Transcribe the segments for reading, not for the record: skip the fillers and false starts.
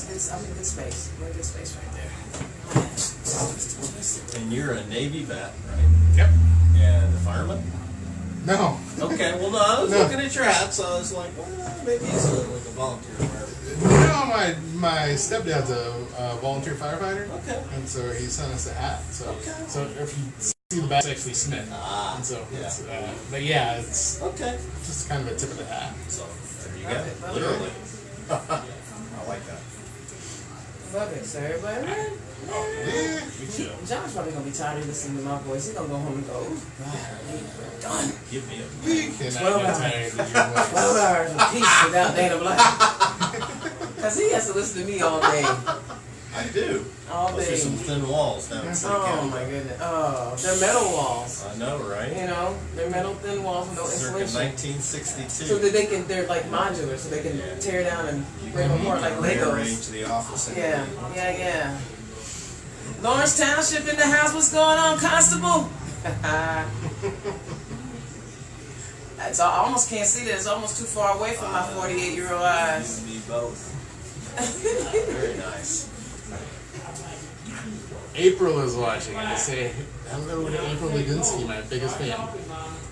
I'm in good space. We're in good space right there. And you're a Navy vet, right? Yep. And a fireman? No. Okay, well, no, I was looking at your hat, so I was like, well, maybe he's like a volunteer fireman. No, my stepdad's a volunteer firefighter. Okay. And so he sent us a hat. So Okay. so if you see the back, it's actually Smith. Ah. And so, Yeah. it's, but yeah, it's Okay. just kind of a tip of the hat. So, there you go. Literally. I like that. Love it, so everybody ready? Yeah. John's probably gonna be tired of listening to my voice. He's gonna go home and go, ooh, God, we're done. Give me a We cannot 12 get hours. tired of your voice. 12 hours of peace without Dana Black. Because he has to listen to me all day. I do. All Those day. are some thin walls down in City Oh County. my goodness. Oh, they're metal walls. I know, right? You know, they're metal thin walls with no Circa insulation. 1962. So that they're like modular, so they can tear down and break them apart like Legos. Rearrange the office. Yeah. Lawrence Township in the house. What's going on, Constable? I almost can't see that. It's almost too far away from my 48-year-old eyes. You and me both. Very nice. April is watching. I say hello to April Leginsky, my biggest fan.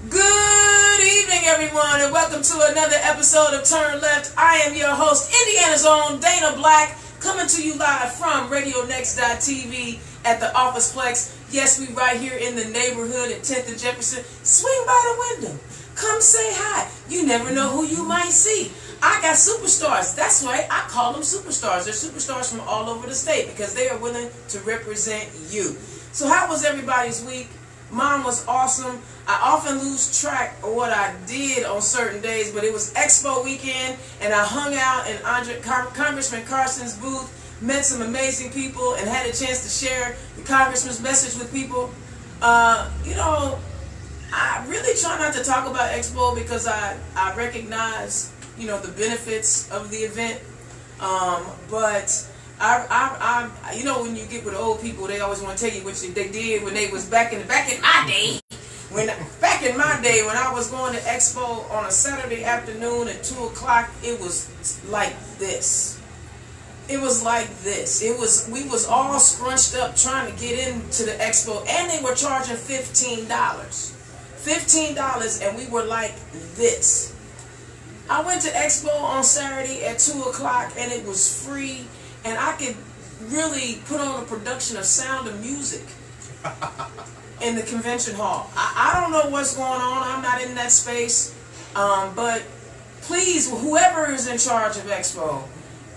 Good evening, everyone, and welcome to another episode of Turn Left. I am your host, Indiana's own Dana Black, coming to you live from RadioNext.tv at the Officeplex. Yes, we right here in the neighborhood at 10th and Jefferson. Swing by the window. Come say hi. You never know who you might see. I got superstars. That's right. I call them superstars. They're superstars from all over the state because they are willing to represent you. So how was everybody's week? Mine was awesome. I often lose track of what I did on certain days, but it was Expo weekend, and I hung out in Congressman Carson's booth, met some amazing people, and had a chance to share the Congressman's message with people. You know, I really try not to talk about Expo because I recognize, you know, the benefits of the event. But I you know, when you get with old people, they always want to tell you what they did when they was back in my day. Back in my day, when I was going to Expo on a Saturday afternoon at 2 o'clock, it was like this. It was like this. We was all scrunched up trying to get into the Expo, and they were charging $15. $15, and we were like this. I went to Expo on Saturday at 2 o'clock, and it was free, and I could really put on a production of Sound of Music in the convention hall. I don't know what's going on. I'm not in that space. But please, whoever is in charge of Expo,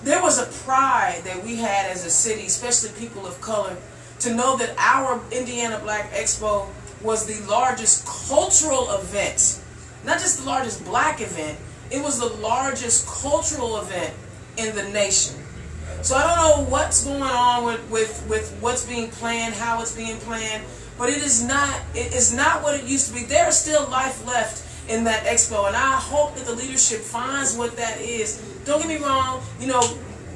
there was a pride that we had as a city, especially people of color, to know that our Indiana Black Expo was the largest cultural event. Not just the largest black event, it was the largest cultural event in the nation. So I don't know what's going on with what's being planned, how it's being planned, but it is not what it used to be. There is still life left in that expo, and I hope that the leadership finds what that is. Don't get me wrong, you know,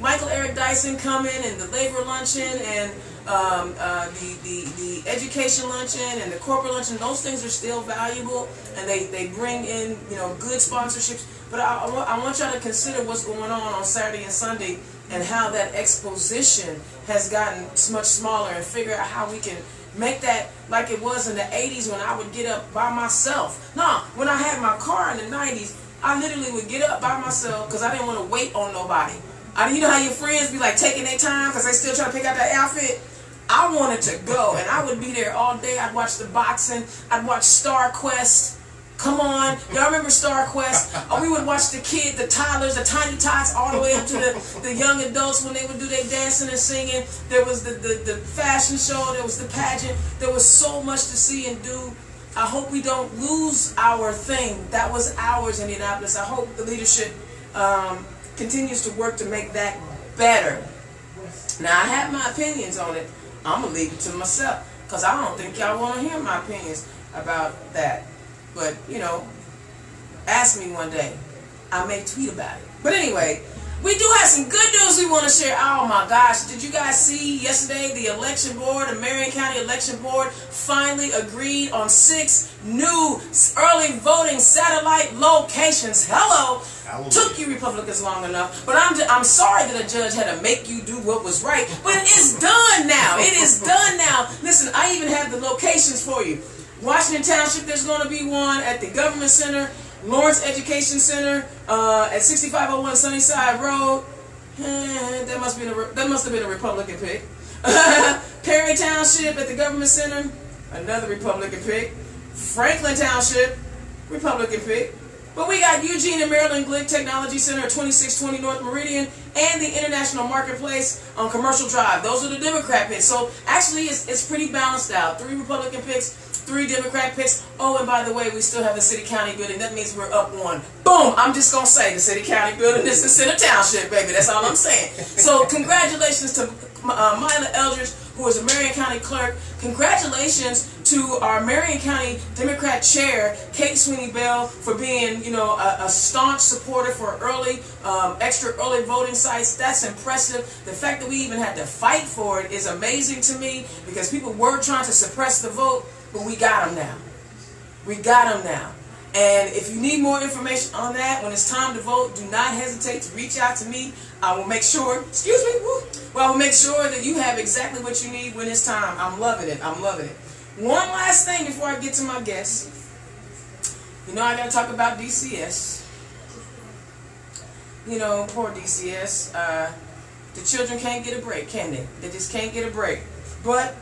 Michael Eric Dyson coming, and the labor luncheon, and the education luncheon, and the corporate luncheon, those things are still valuable, and they bring in, you know, good sponsorships. But I want y'all to consider what's going on Saturday and Sunday, and how that exposition has gotten much smaller, and figure out how we can make that like it was in the 80s when I would get up by myself. No, when I had my car in the 90s, I literally would get up by myself because I didn't want to wait on nobody. You know how your friends be like taking their time because they still trying to pick out that outfit? I wanted to go, and I would be there all day. I'd watch the boxing. I'd watch Star Quest. Come on, y'all remember Star Quest? We would watch the kids, the toddlers, the tiny tots, all the way up to the young adults when they would do their dancing and singing. There was the fashion show. There was the pageant. There was so much to see and do. I hope we don't lose our thing. That was ours in Indianapolis. I hope the leadership continues to work to make that better. Now, I have my opinions on it. I'm going to leave it to myself because I don't think y'all want to hear my opinions about that. But, you know, ask me one day. I may tweet about it. But anyway, We do have some good news we want to share. Oh my gosh, did you guys see yesterday the election board, the Marion County Election Board, finally agreed on 6 new early voting satellite locations. Hello. Hallelujah. Took you Republicans long enough, but I'm sorry that a judge had to make you do what was right, but it's done now. It is done now. Listen, I even have the locations for you. Washington Township, there's going to be one at the Government Center, Lawrence Education Center, at 6501 Sunnyside Road. That must have been a Republican pick. Perry Township at the Government Center, another Republican pick. Franklin Township, Republican pick. But we got Eugene and Maryland Glick Technology Center at 2620 North Meridian and the International Marketplace on Commercial Drive. Those are the Democrat picks. So actually it's pretty balanced out. 3 Republican picks, 3 Democrat picks. Oh, and by the way, we still have the City County building. That means we're up 1. Boom! I'm just going to say the City County building is the Center Township, baby. That's all I'm saying. So congratulations to Myla Eldridge, who is a Marion County clerk. Congratulations to our Marion County Democrat chair, Kate Sweeney Bell, for being, a staunch supporter for extra early voting sites. That's impressive. The fact that we even had to fight for it is amazing to me, because people were trying to suppress the vote, but we got them now. We got them now. And if you need more information on that, when it's time to vote, do not hesitate to reach out to me. I will make sure, I will make sure that you have exactly what you need when it's time. I'm loving it. I'm loving it. One last thing before I get to my guests. I got to talk about DCS. Poor DCS. The children can't get a break, can they? They just can't get a break. But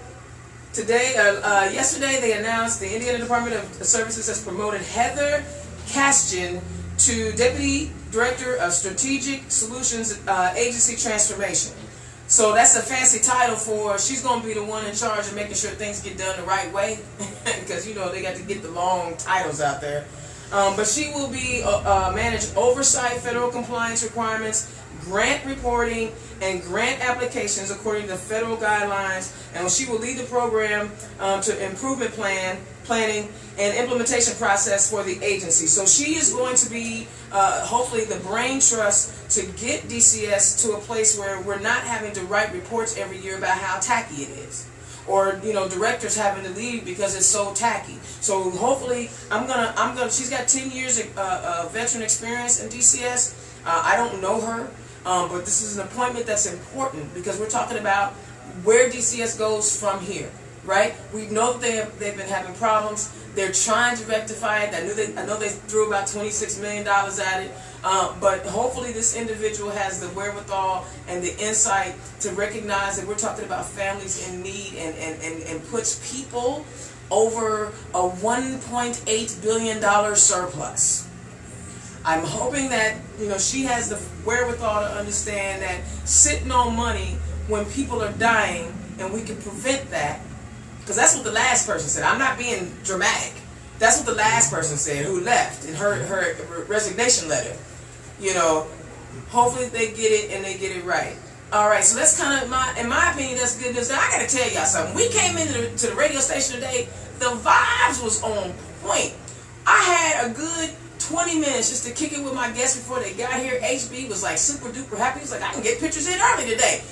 yesterday they announced the Indiana Department of Services has promoted Heather Castian to Deputy Director of Strategic Solutions Agency Transformation. So that's a fancy title for, she's going to be the one in charge of making sure things get done the right way, because they got to get the long titles out there. But she will be manage oversight, federal compliance requirements, grant reporting, and grant applications according to federal guidelines, and she will lead the program to improvement planning and implementation process for the agency. So she is going to be hopefully the brain trust to get DCS to a place where we're not having to write reports every year about how tacky it is, or directors having to leave because it's so tacky. So hopefully she's got 10 years of veteran experience in DCS. I don't know her. But this is an appointment that's important, because we're talking about where DCS goes from here, right? We know that they've been having problems. They're trying to rectify it. I know they threw about $26 million at it. But hopefully this individual has the wherewithal and the insight to recognize that we're talking about families in need, and puts people over a $1.8 billion surplus. I'm hoping that she has the wherewithal to understand that sitting on money when people are dying, and we can prevent that, because that's what the last person said. I'm not being dramatic. That's what the last person said who left in her resignation letter. Hopefully they get it and they get it right. All right, so that's kind of in my opinion, that's good news. Now I got to tell y'all something. We came into the radio station today. The vibes was on point. I had a good 20 minutes just to kick it with my guests before they got here. HB was like super duper happy. He was like, I can get pictures in early today.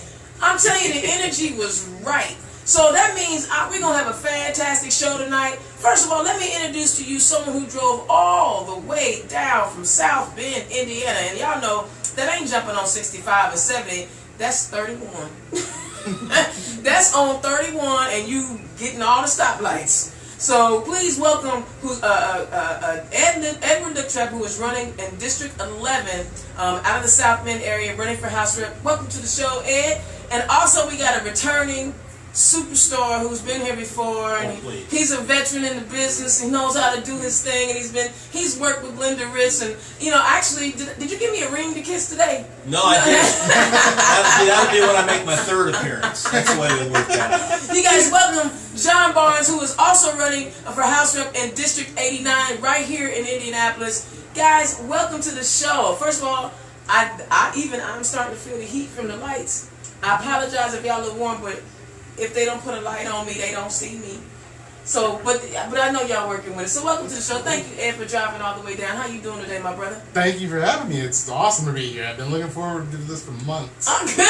I'm telling you, the energy was right. So that means we're going to have a fantastic show tonight. First of all, let me introduce to you someone who drove all the way down from South Bend, Indiana. And y'all know that ain't jumping on 65 or 70. That's 31. That's on 31, and you getting all the stoplights. So please welcome Edward Liptrap, who is running in District 11 out of the South Bend area, running for House Rep. Welcome to the show, Ed. And also we got a returning superstar who's been here before, and he's a veteran in the business. He knows how to do his thing, and he's worked with Linda Riss. And actually, did you give me a ring to kiss today? No, I didn't. That'll be when I make my 3rd appearance. That's the way it worked out. You guys welcome John Barnes, who is also running for House Rep in District 89 right here in Indianapolis. Guys, welcome to the show. First of all, I'm starting to feel the heat from the lights. I apologize if y'all look warm, but if they don't put a light on me, they don't see me. So, but I know y'all working with it. So welcome to the show. Thank you, Ed, for driving all the way down. How you doing today, my brother? Thank you for having me. It's awesome to be here. I've been looking forward to this for months. I'm good.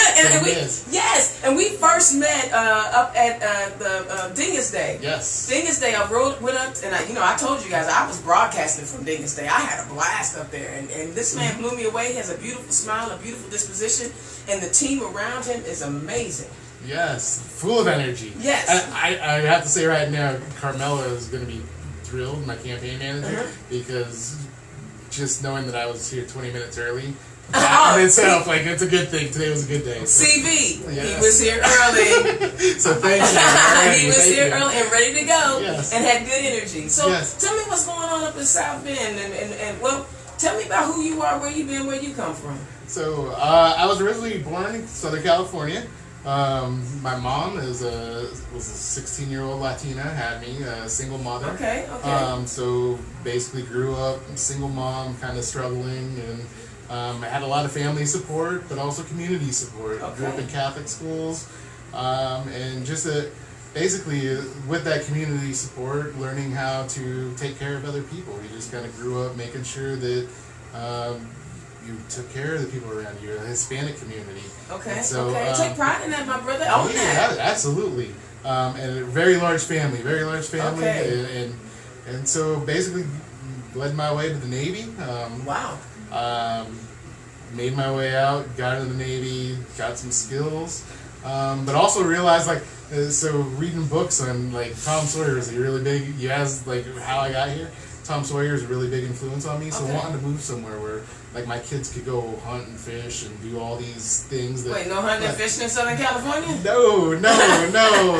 And we first met up at the Dingus Day. Yes. Dingus Day, I went up, and I told you guys I was broadcasting from Dingus Day. I had a blast up there, and this man blew me away. He has a beautiful smile, a beautiful disposition, and the team around him is amazing. Yes, full of energy. Yes. I have to say right now, Carmela is going to be thrilled, my campaign manager, because just knowing that I was here 20 minutes early, in itself, like, it's a good thing. Today was a good day. So. CV, yes. he was here early. So thank you. He was here early and ready to go, yes. and had good energy. So yes. Tell me what's going on up in South Bend, and well, tell me about who you are, where you been, where you come from. So I was originally born in Southern California. My mom was a 16-year-old Latina, had me, a single mother. Okay. So basically grew up single mom, kind of struggling, and I had a lot of family support, but also community support. Okay. Grew up in Catholic schools, and just basically with that community support, learning how to take care of other people. We just kind of grew up making sure that you took care of the people around you, the Hispanic community. Okay. So, take pride in that, my brother. Own that. Absolutely. And a very large family, Okay. And so basically led my way to the Navy. Wow. Made my way out, got into the Navy, got some skills, but also realized, like, so reading books on, like, Tom Sawyer is a really big, you asked, like, how I got here. Tom Sawyer is a really big influence on me, so wanting to move somewhere where, like, my kids could go hunt and fish and do all these things. Wait, no hunting and fishing in Southern California? No.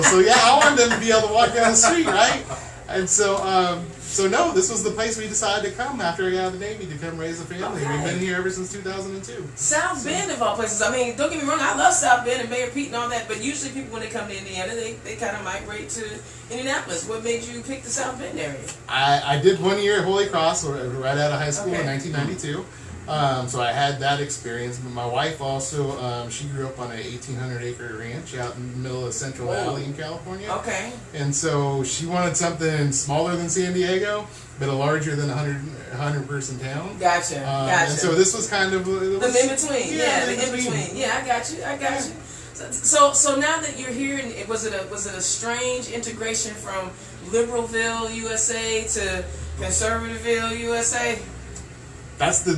So yeah, I wanted them to be able to walk down the street, right? And so, no, this was the place we decided to come after I got out of the Navy, to come raise a family. Okay. We've been here ever since 2002. South Bend, of all places. I mean, don't get me wrong, I love South Bend and Mayor Pete and all that, but usually people, when they come to Indiana, they kind of migrate to Indianapolis. What made you pick the South Bend area? I did 1 year at Holy Cross right out of high school in Okay. 1992. So I had that experience, but my wife also, she grew up on an 1,800-acre ranch out in the middle of Central Valley in California. Okay. And so she wanted something smaller than San Diego, but a larger than 100-person town. Gotcha. And so this was kind of... the in-between. Yeah, the in-between. Yeah, I got you. So now that you're here, and was it a strange integration from Liberalville, USA to Conservativeville, USA? That's the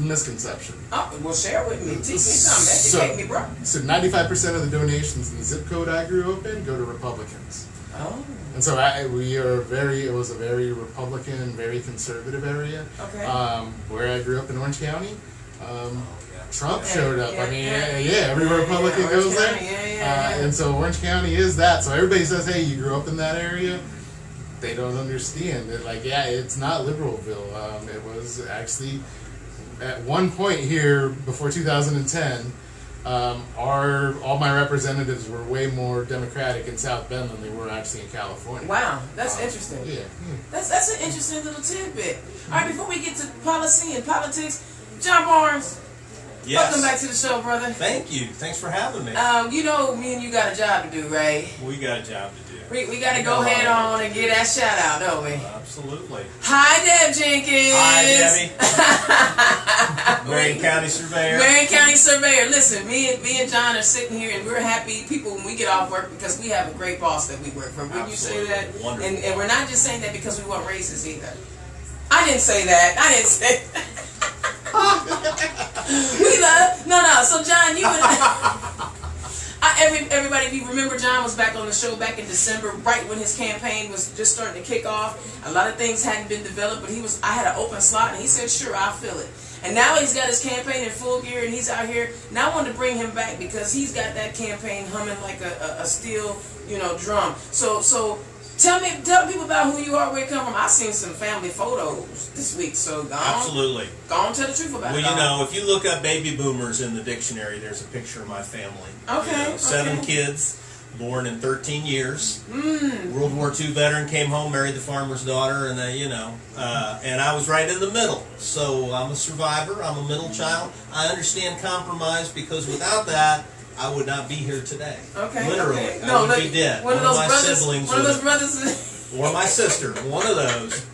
misconception. Oh, well, share with me. Teach me something. Educate me, bro. So 95% of the donations in the zip code I grew up in go to Republicans. Oh. And so it was a very Republican, very conservative area. Okay. Where I grew up in Orange County, Trump Okay. showed up. Yeah, I mean, yeah. every Republican Orange goes County, there. yeah. And so Orange County is that. So everybody says, hey, you grew up in that area. They don't understand it. Like, yeah, it's not Liberalville. It was actually at one point here before 2010. All my representatives were way more Democratic in South Bend than they were actually in California. Wow, that's interesting. Yeah. That's an interesting little tidbit. All right, before we get to policy and politics, John Barnes. Yes. Welcome back to the show, brother. Thank you. Thanks for having me. You know, me and you got a job to do, right? We got a job to do. We got to go head on and get that shout out, don't we? Absolutely. Hi, Deb Jenkins. Hi, Debbie. Marion County Surveyor. Marion County Surveyor. Listen, me and John are sitting here, and we're happy people when we get off work because we have a great boss that we work for. Wouldn't you say that? Wonderful. And we're not just saying that because we want raises either. I didn't say that. We love. No. So, John, you and everybody, if you remember, John was back on the show back in December, right when his campaign was just starting to kick off. A lot of things hadn't been developed, but I had an open slot, and he said, sure, I'll fill it. And now he's got his campaign in full gear, and he's out here. Now I want to bring him back because he's got that campaign humming like a steel, drum. So tell people about who you are, where you come from. I've seen some family photos this week, so Absolutely. Go on, tell the truth about it. Well, if you look up baby boomers in the dictionary, there's a picture of my family. Okay. 7 kids, born in 13 years. World War II veteran, came home, married the farmer's daughter, and and I was right in the middle. So I'm a survivor. I'm a middle child. I understand compromise because without that, I would not be here today. Okay. Literally, Okay. I would be dead. One of those my brothers. siblings. One of those brothers. or my sister, one of those.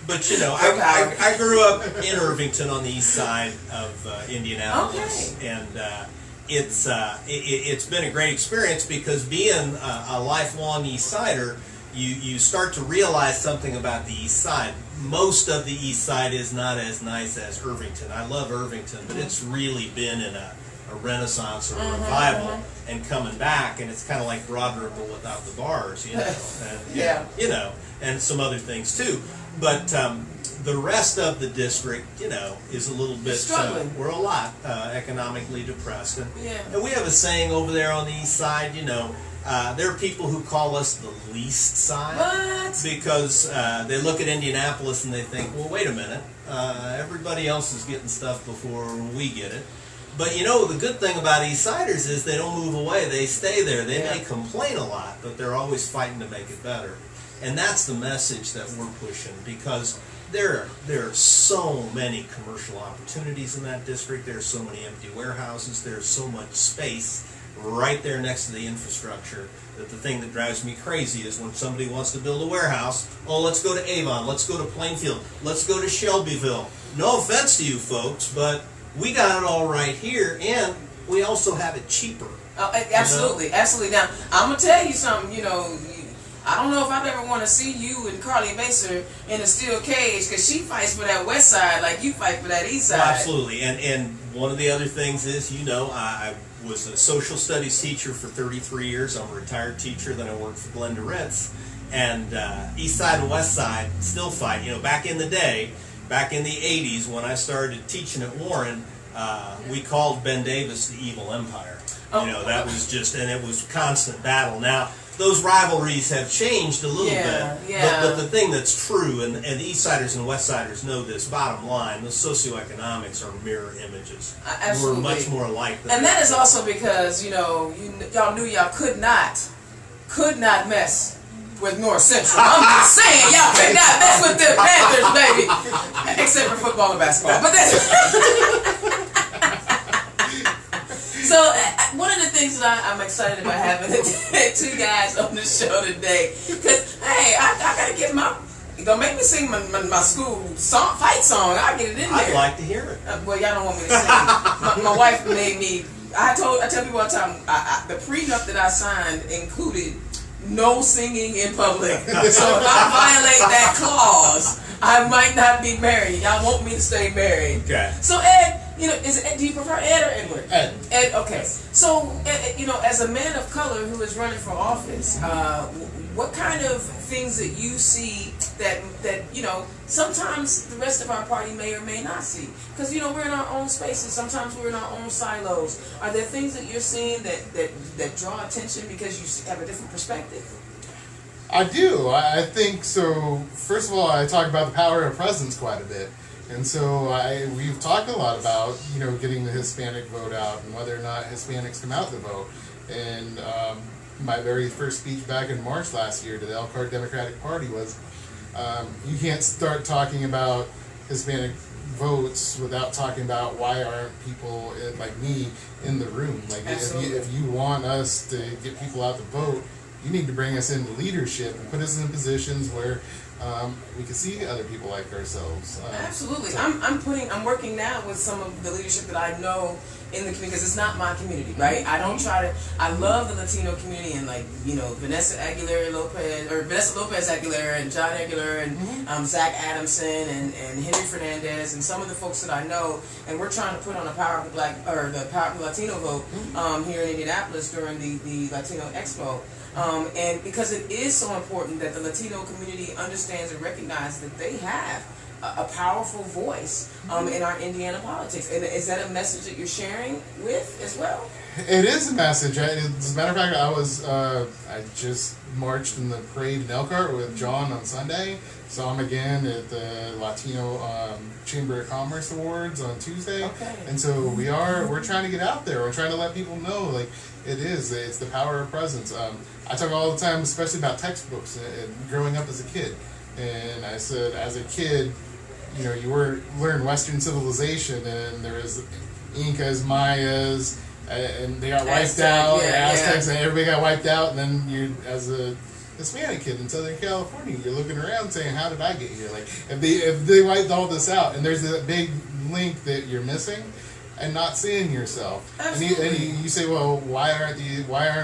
But you know, I grew up in Irvington on the east side of Indianapolis, and it's been a great experience because being a lifelong East Sider, you start to realize something about the East Side. Most of the East Side is not as nice as Irvington. I love Irvington, but it's really been in a renaissance or a revival and coming back, and it's kind of like Broad Ripple without the bars, you know, and, you know, and some other things too. But the rest of the district, you know, is a little bit struggling. We're a lot economically depressed, and we have a saying over there on the East Side, you know. There are people who call us the least side. What? Because they look at Indianapolis and they think, well, wait a minute, everybody else is getting stuff before we get it. But you know, the good thing about East Siders is they don't move away, they stay there. They may complain a lot, but they're always fighting to make it better. And that's the message that we're pushing, because there are so many commercial opportunities in that district. There are so many empty warehouses. There's so much space right there next to the infrastructure that the thing that drives me crazy is when somebody wants to build a warehouse, oh, let's go to Avon, let's go to Plainfield, let's go to Shelbyville. No offense to you folks, but we got it all right here, and we also have it cheaper. Absolutely, you know? Absolutely. Now, I'm going to tell you something, you know, I don't know if I'd ever want to see you and Carly Mason in a steel cage, because she fights for that west side like you fight for that east side. Well, absolutely. And one of the other things is, you know, I was a social studies teacher for 33 years. I'm a retired teacher. Then I worked for Glenda Ritz. And east side and west side still fight. You know, back in the day, back in the 80s when I started teaching at Warren, we called Ben Davis the evil empire. You know, that was just, and it was constant battle. Now, those rivalries have changed a little bit, but the thing that's true, and the East Siders and West Siders know this, bottom line, the socioeconomics are mirror images. Absolutely. We're much more alike than and that is also because, you know, y'all knew y'all could not mess with North Central. I'm just saying, y'all could not mess with the Panthers, baby. Except for football and basketball. But that's... So, one of the things that I'm excited about having two guys on the show today, because, hey, I got to get my, don't make me sing my school fight song. I'll get it in there. I'd like to hear it. Well, y'all don't want me to sing. My wife made me, I tell people all the time, the prenup that I signed included no singing in public. So if I violate that clause, I might not be married. Y'all want me to stay married. Okay. So, Ed, you know, do you prefer Ed or Edward? Ed. Ed, okay. So, you know, as a man of color who is running for office, what kind of things that you see that you know, sometimes the rest of our party may or may not see? Because, you know, we're in our own spaces. Sometimes we're in our own silos. Are there things that you're seeing that draw attention because you have a different perspective? I do. I think so. First of all, I talk about the power of presence quite a bit. And so we've talked a lot about, you know, getting the Hispanic vote out and whether or not Hispanics come out to vote. And my very first speech back in March last year to the Elkhart Democratic Party was, you can't start talking about Hispanic votes without talking about why aren't people like me in the room. Like if you want us to get people out to vote, you need to bring us into leadership and put us in positions where we can see other people like ourselves. Absolutely. I'm working now with some of the leadership that I know in the community, because it's not my community, right? I love the Latino community, and like, you know, Vanessa Lopez Aguilera and John Aguilera and Zach Adamson and Henry Fernandez and some of the folks that I know, and we're trying to put on a Power of the Power of the Latino vote here in Indianapolis during the Latino Expo. And because it is so important that the Latino community understands and recognizes that they have a powerful voice in our Indiana politics. And is that a message that you're sharing with as well? It is a message. As a matter of fact, I just marched in the parade in Elkhart with John on Sunday. Saw him again at the Latino Chamber of Commerce Awards on Tuesday. Okay. And so we're trying to get out there. We're trying to let people know, like, it's the power of presence. I talk all the time, especially about textbooks and growing up as a kid. And I said, as a kid, you know, you learn Western civilization, and there was Incas, Mayas, and they got wiped out. Aztecs, and everybody got wiped out. And then you, as a Hispanic kid in Southern California. You're looking around saying, how did I get here? Like, if they wiped all this out, and there's a big link that you're missing and not seeing yourself. And you say, well, why aren't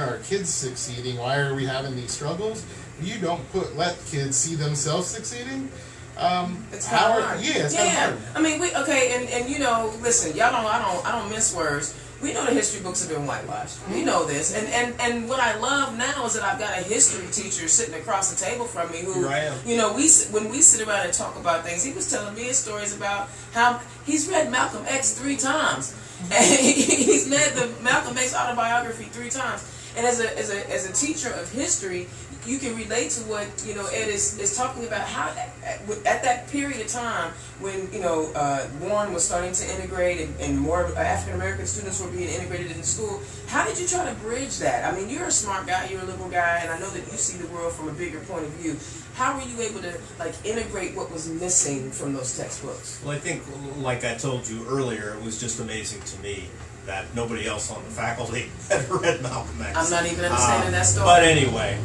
our kids succeeding? Why are we having these struggles? You don't let kids see themselves succeeding. It's kind of hard. Yeah, it's kind of hard. I mean, and you know, listen, I don't mince words. We know the history books have been whitewashed. We know this, and what I love now is that I've got a history teacher sitting across the table from me who, you know, when we sit around and talk about things, he was telling me his stories about how he's read Malcolm X 3 times, and he's read the Malcolm X autobiography 3 times. And as a teacher of history, you can relate to what, you know, Ed is talking about, how at that period of time when, you know, Warren was starting to integrate and more African American students were being integrated into school. How did you try to bridge that? I mean, you're a smart guy, you're a liberal guy, and I know that you see the world from a bigger point of view. How were you able to, like, integrate what was missing from those textbooks? Well, I think, like I told you earlier, it was just amazing to me that nobody else on the faculty had read Malcolm X. I'm not even understanding that story. But anyway,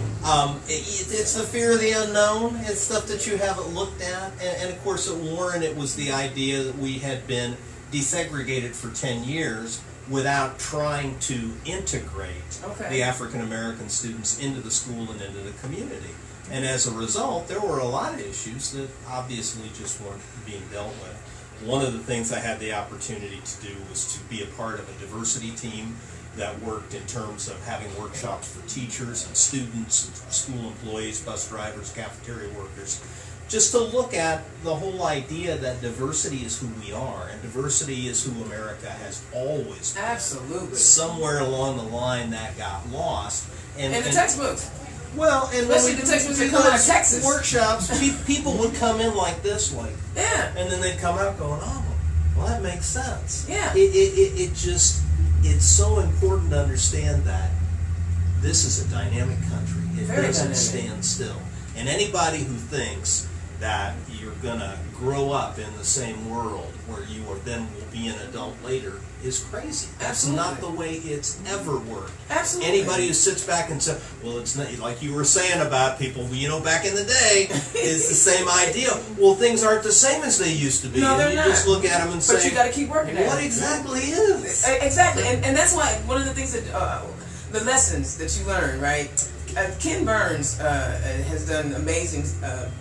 it's the fear of the unknown. It's stuff that you haven't looked at. And of course, at Warren, it was the idea that we had been desegregated for 10 years without trying to integrate the African American students into the school and into the community. And as a result, there were a lot of issues that obviously just weren't being dealt with. One of the things I had the opportunity to do was to be a part of a diversity team that worked in terms of having workshops for teachers and students and school employees, bus drivers, cafeteria workers, just to look at the whole idea that diversity is who we are, and diversity is who America has always been. Absolutely. Somewhere along the line that got lost. And the textbooks. Well, and especially the textbooks that come out of Texas. Workshops, people would come in like this, like, yeah, and then they'd come out going, oh, well, that makes sense. Yeah. It's so important to understand that this is a dynamic country. It doesn't stand still. And anybody who thinks that you're gonna grow up in the same world where you are then will be an adult later is crazy. That's not the way it's ever worked. Absolutely. Anybody who sits back and says, well, it's not, like you were saying about people, you know, back in the day, it's the same idea. Well, things aren't the same as they used to be. No, they're and you not. just look at them and say, but you got to keep working at it. What exactly is? Exactly. And that's why one of the things that, the lessons that you learn, right? Ken Burns has done amazing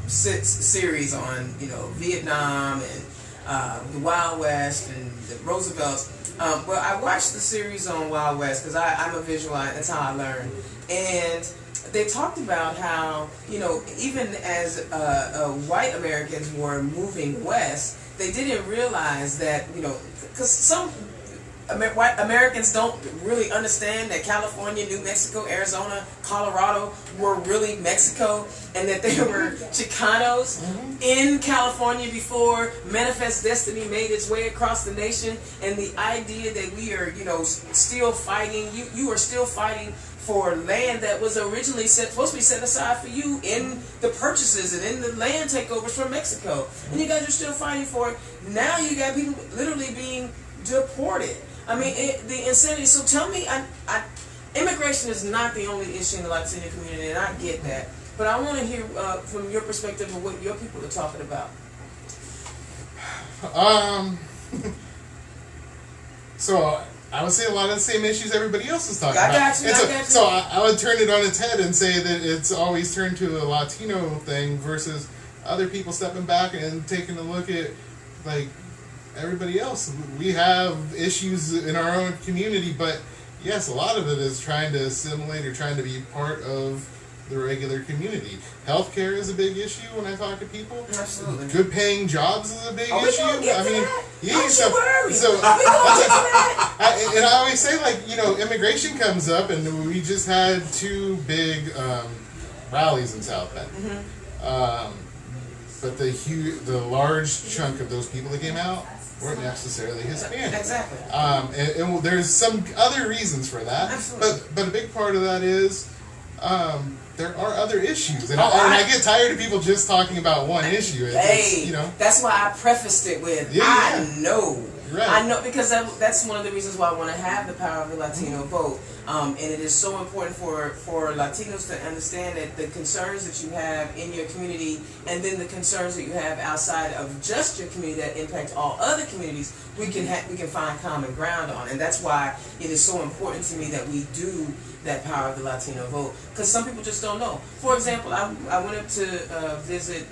series on, you know, Vietnam and the Wild West and the Roosevelts. Well, I watched the series on Wild West because I'm a visualite. That's how I learn. And they talked about how, you know, even as white Americans were moving west, they didn't realize that, you know, because some white Americans don't really understand that California, New Mexico, Arizona, Colorado were really Mexico, and that there were Chicanos in California before Manifest Destiny made its way across the nation, and the idea that we are, you know, still fighting, you are still fighting for land that was originally supposed to be set aside for you in the purchases and in the land takeovers from Mexico, and you guys are still fighting for it. Now you got people literally being deported. I mean, the insanity. So tell me, immigration is not the only issue in the Latino community, and I get that. But I want to hear from your perspective of what your people are talking about. So I would say a lot of the same issues everybody else is talking I about. got you. So I would turn it on its head and say that it's always turned to a Latino thing versus other people stepping back and taking a look at, like, everybody else. We have issues in our own community, but yes, a lot of it is trying to assimilate or trying to be part of the regular community. Healthcare is a big issue when I talk to people. Absolutely. Good paying jobs is a big issue. Don't you worry. And I always say, like, you know, immigration comes up, and we just had 2 big rallies in South Bend. But the large chunk of those people that came out weren't necessarily Hispanic. Exactly. And there's some other reasons for that. Absolutely. But a big part of that is there are other issues. And I get tired of people just talking about one issue. It's, you know. That's why I prefaced it with, I know Right. I know, because that's one of the reasons why I want to have the power of the Latino vote. And it is so important for Latinos to understand that the concerns that you have in your community, and then the concerns that you have outside of just your community that impact all other communities, we can find common ground on. And that's why it is so important to me that we do that power of the Latino vote, because some people just don't know. For example, I went up to visit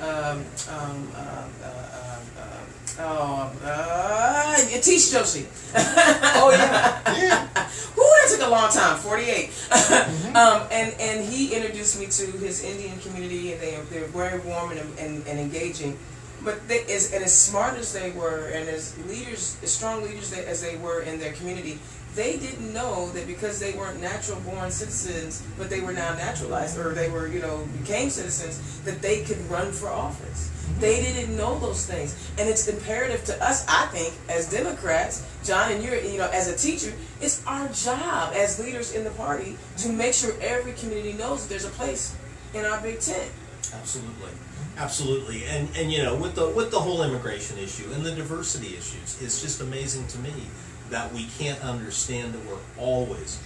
Tish Joshi. Oh yeah, yeah. That took a long time. 48. And he introduced me to his Indian community, and they're very warm and engaging. But as smart as they were, and as strong leaders as they were in their community, they didn't know that because they weren't natural born citizens, but they were now naturalized, or they were, became citizens, that they could run for office. They didn't know those things. And it's imperative to us, I think, as Democrats, John, and you're, as a teacher, it's our job as leaders in the party to make sure every community knows that there's a place in our big tent. Absolutely. Absolutely. And with the whole immigration issue and the diversity issues, it's just amazing to me that we can't understand that we're always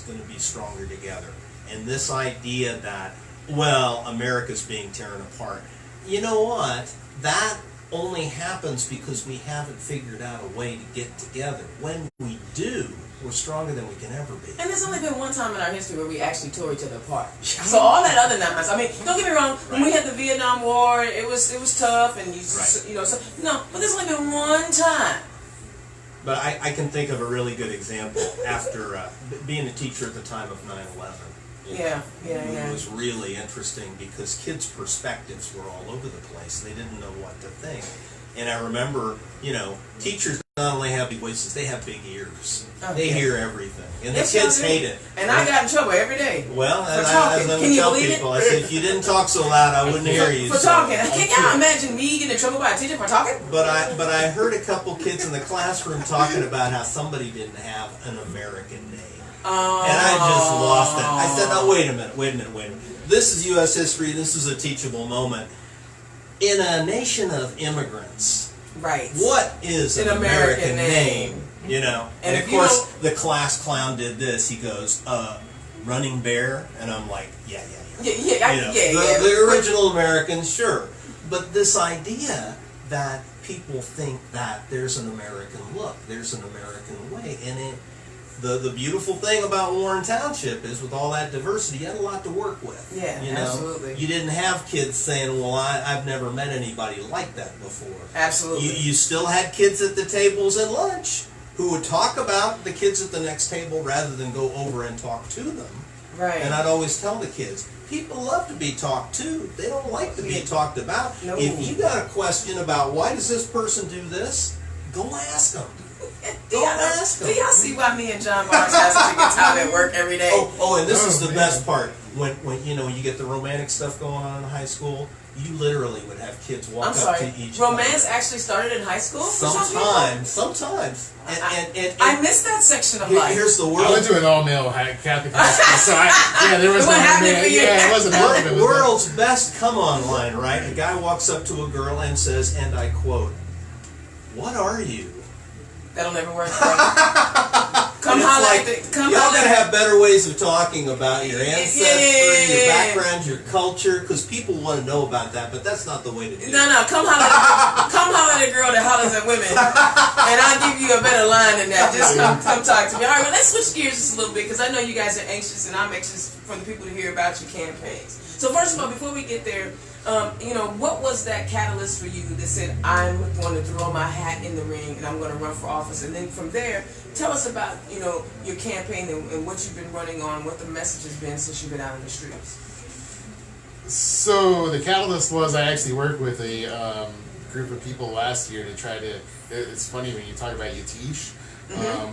going to be stronger together. And this idea that, well, America's being torn apart. You know what? That only happens because we haven't figured out a way to get together. When we do, we're stronger than we can ever be. And there's only been one time in our history where we actually tore each other apart. So all that other nonsense. I mean, don't get me wrong. When we had the Vietnam War, it was tough, and but there's only been one time. But I can think of a really good example after being a teacher at the time of 9/11. Yeah. It was really interesting because kids' perspectives were all over the place. They didn't know what to think. And I remember, teachers not only have big voices, they have big ears. They hear everything. And the kids hate it. And I got in trouble every day. Well, as I tell people, I said, if you didn't talk so loud, I wouldn't hear you. For talking. Can y'all imagine me getting in trouble by a teacher for talking? But I heard a couple kids in the classroom talking about how somebody didn't have an American name. And I just lost it. I said, no, wait a minute. This is U.S. history. This is a teachable moment. In a nation of immigrants, right? What is an American name? And of course, the class clown did this. He goes, Running Bear. And I'm like, yeah. The original Americans, sure. But this idea that people think that there's an American look, there's an American way, and the beautiful thing about Warren Township is with all that diversity, you had a lot to work with. Yeah, absolutely. You didn't have kids saying, well, I've never met anybody like that before. Absolutely. You still had kids at the tables at lunch who would talk about the kids at the next table rather than go over and talk to them. Right. And I'd always tell the kids, people love to be talked to. They don't like to be talked about. No. If you got a question about why does this person do this, go ask them. Do y'all see why me and John Barnes have such a good time at work every day? Oh, and this is the best part. When you get the romantic stuff going on in high school, you literally would have kids walk up to each other. Romance actually started in high school? Sometimes. And I missed that section of life. Here's the world. I went to an all-male Catholic high school, so there was no romance. Yeah, it wasn't happening. World's best come-on line, right? A guy walks up to a girl and says, and I quote, "What are you?" That'll never work. Come y'all gotta have better ways of talking about your ancestry, your background, your culture, because people want to know about that, but that's not the way to do it. No, come holler at a girl that hollers at women, and I'll give you a better line than that. Just come talk to me. All right, well, let's switch gears just a little bit, because I know you guys are anxious, and I'm anxious for the people to hear about your campaigns. So first of all, before we get there, what was that catalyst for you that said, I'm going to throw my hat in the ring and I'm going to run for office? And then from there, tell us about, your campaign and what you've been running on, what the message has been since you've been out in the streets. So the catalyst was I actually worked with a group of people last year to try to, it's funny when you talk about Yatish,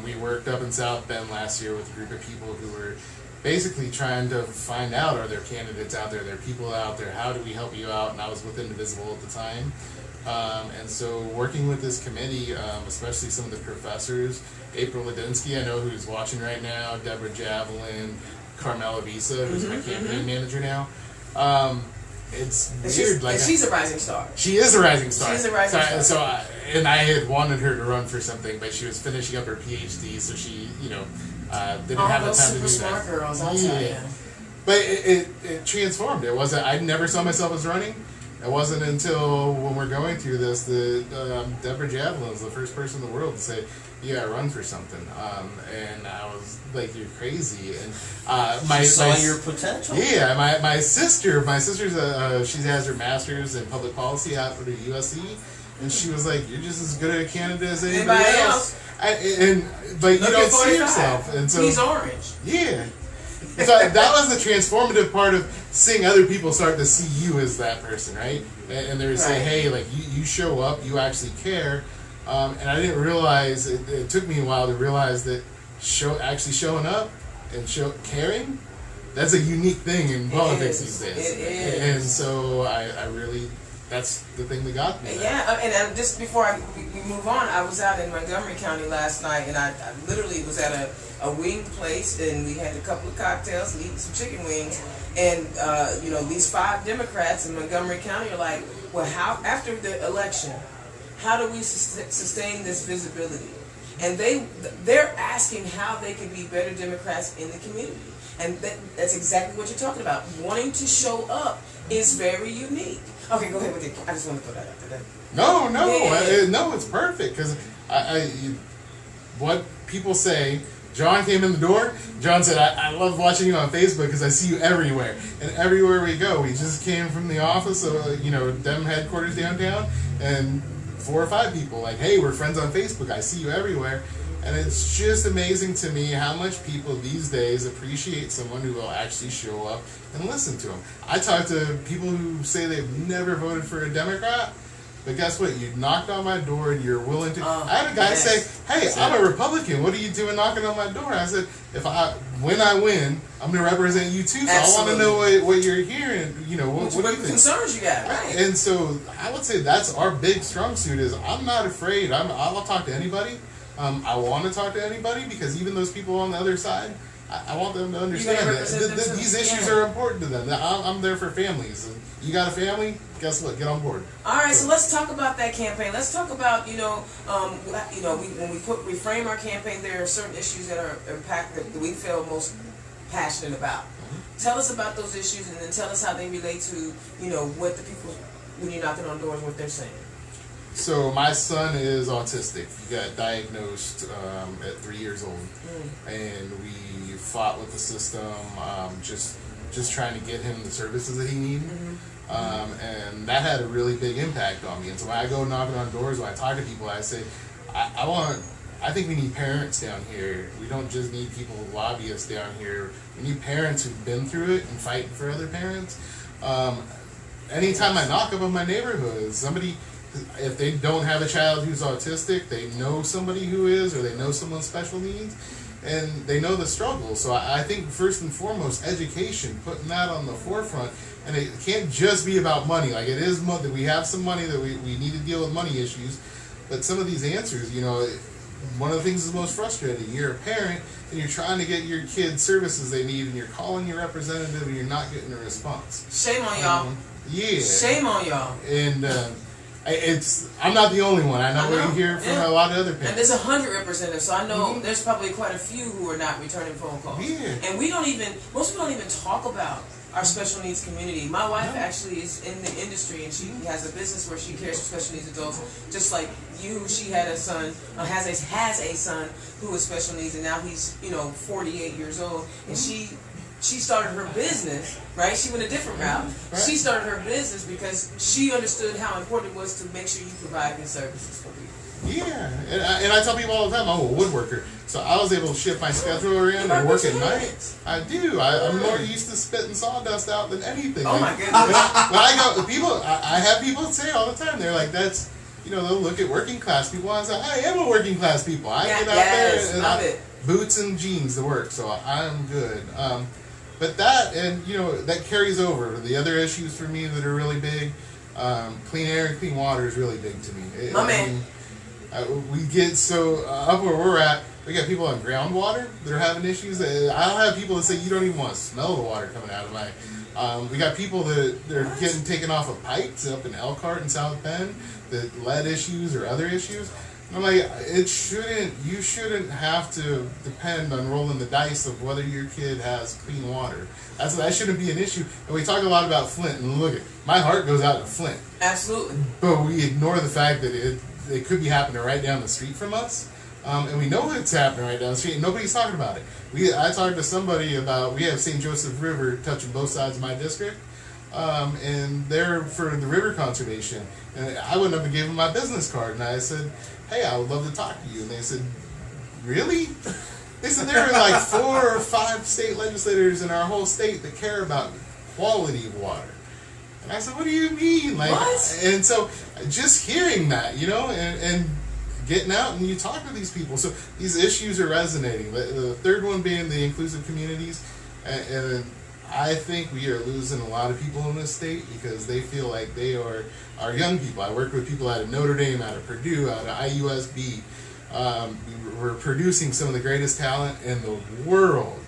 we worked up in South Bend last year with a group of people who were basically trying to find out, are there candidates out there, are there people out there, how do we help you out? And I was with Indivisible at the time. And so working with this committee, especially some of the professors, April Ladinsky, I know who's watching right now, Deborah Javelin, Carmela Visa, who's my campaign manager now. it's And weird. Like she's a rising star. she is a rising star. She's a rising star. So and I had wanted her to run for something, but she was finishing up her PhD, so she, didn't have the time those to super do smart that. girls, I'll tell you. But it transformed. It wasn't. I never saw myself as running. It wasn't until when we're going through this that Deborah Javelin was the first person in the world to say, "You gotta run for something." And I was like, "You're crazy." And She saw your potential. Yeah, my sister's she has her master's in public policy out at USC, and she was like, "You're just as good a candidate as anybody else." But you don't see yourself, and so he's orange. Yeah. So that was the transformative part of seeing other people start to see you as that person, right? And they would say, hey, like, you show up, you actually care. And I didn't realize, it took me a while to realize that actually showing up and caring, that's a unique thing in politics these days. It is. And so I really, that's the thing that got me. Yeah, and just before we move on, I was out in Montgomery County last night, and I literally was at a wing place, and we had a couple of cocktails and eating some chicken wings, and these 5 Democrats in Montgomery County are like, well, how after the election, how do we sustain this visibility? And they're asking how they can be better Democrats in the community, and that's exactly what you're talking about. Wanting to show up is very unique. Okay, go ahead with it. I just want to put that out there. No, it's perfect because what people say. John came in the door. John said, I love watching you on Facebook because I see you everywhere. And everywhere we go, we just came from the office of, Dem headquarters downtown, and 4 or 5 people like, hey, we're friends on Facebook. I see you everywhere. And it's just amazing to me how much people these days appreciate someone who will actually show up and listen to them. I talk to people who say they've never voted for a Democrat. But guess what? You knocked on my door and you're willing to. I had a guy say, "Hey, I'm a Republican. What are you doing knocking on my door?" I said, "When I win, I'm going to represent you too. So I want to know what you're hearing. What do you think? Concerns you got, right?" And so I would say that's our big strong suit. Is I'm not afraid. I'll talk to anybody. I want to talk to anybody because even those people on the other side, I want them to understand that these issues are important to them. I'm there for families. And you got a family? Guess what? Get on board. All right, so let's talk about that campaign. Let's talk about when we frame our campaign, there are certain issues that are impacted that we feel most passionate about. Tell us about those issues, and then tell us how they relate to what the people when you're knocking on doors, what they're saying. So my son is autistic. He got diagnosed at 3 years old, and we fought with the system, just trying to get him the services that he needed, and that had a really big impact on me. And so when I go knocking on doors, when I talk to people, I say, I think we need parents down here. We don't just need people, lobbyists down here. We need parents who've been through it and fighting for other parents. Anytime I knock up on my neighborhood, somebody. If they don't have a child who's autistic, they know somebody who is, or they know someone with special needs, and they know the struggle. So I think first and foremost, education, putting that on the forefront, and it can't just be about money. Like it is that we have some money that we need to deal with money issues, but some of these answers, one of the things that's most frustrating. You're a parent and you're trying to get your kids services they need, and you're calling your representative and you're not getting a response. Shame on y'all. Yeah. Shame on y'all. And I'm not the only one. I know we hear from a lot of other parents. And there's 100 representatives, so I know there's probably quite a few who are not returning phone calls. Yeah. And most people don't even talk about our special needs community. My wife actually is in the industry, and she has a business where she cares for special needs adults, just like you. She had a son, has a son who is special needs, and now he's 48 years old, and she started her business, right? She went a different route. Right. She started her business because she understood how important it was to make sure you provide good services for people. Yeah, and I tell people all the time, I'm a woodworker, so I was able to shift my schedule around and work at night. I do. I'm more used to spitting sawdust out than anything. Oh my goodness. When I go, I have people say all the time, they're like, that's, they'll look at working class people and say, I am a working class people. I get out there and boots and jeans to work, so I'm good. But that, and that carries over. The other issues for me that are really big, clean air and clean water is really big to me. My man. We get so up where we're at, We got people on groundwater that are having issues. I'll have people that say you don't even want to smell the water coming out of my. We got people that they're getting taken off of pipes up in Elkhart and South Bend, that lead issues or other issues. And I'm like, you shouldn't have to depend on rolling the dice of whether your kid has clean water. That shouldn't be an issue. And we talk a lot about Flint, and look, my heart goes out to Flint. Absolutely. But we ignore the fact that it could be happening right down the street from us. And we know it's happening right down the street, and nobody's talking about it. I talked to somebody about, we have St. Joseph River touching both sides of my district, and they're for the river conservation. And I went up and gave them my business card, and I said, hey, I would love to talk to you. And they said, really? They said there are like 4 or 5 state legislators in our whole state that care about quality of water. And I said, what do you mean? Like, what? And so just hearing that, and getting out and you talk to these people. So these issues are resonating. The third one being the inclusive communities. And I think we are losing a lot of people in this state because they feel like they are our young people. I work with people out of Notre Dame, out of Purdue, out of IUSB. We're producing some of the greatest talent in the world.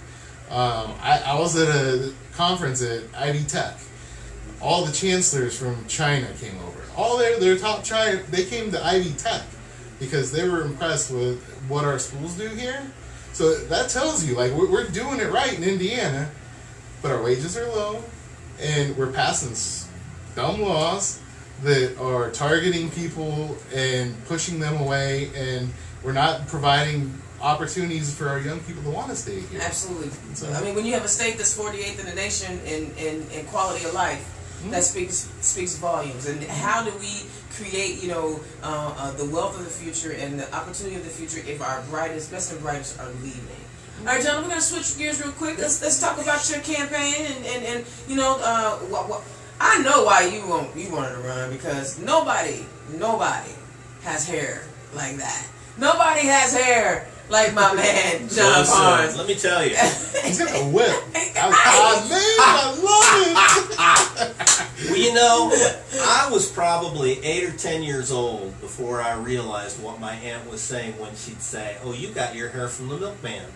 I was at a conference at Ivy Tech. All the chancellors from China came over. All their top China, they came to Ivy Tech because they were impressed with what our schools do here. So that tells you, like, we're doing it right in Indiana, but our wages are low, and we're passing dumb laws that are targeting people and pushing them away, and we're not providing opportunities for our young people to want to stay here. Absolutely. So, I mean, when you have a state that's 48th in the nation in quality of life, that speaks volumes. And how do we create, the wealth of the future and the opportunity of the future if our best and brightest are leaving? All right, John, we're going to switch gears real quick. Let's talk about your campaign and I know why you wanted to run, because nobody has hair like that. Nobody has hair like my man John Barnes. Let me tell you. He's got a whip. I love it. Well, I was probably 8 or 10 years old before I realized what my aunt was saying when she'd say, "Oh, you got your hair from the milkman."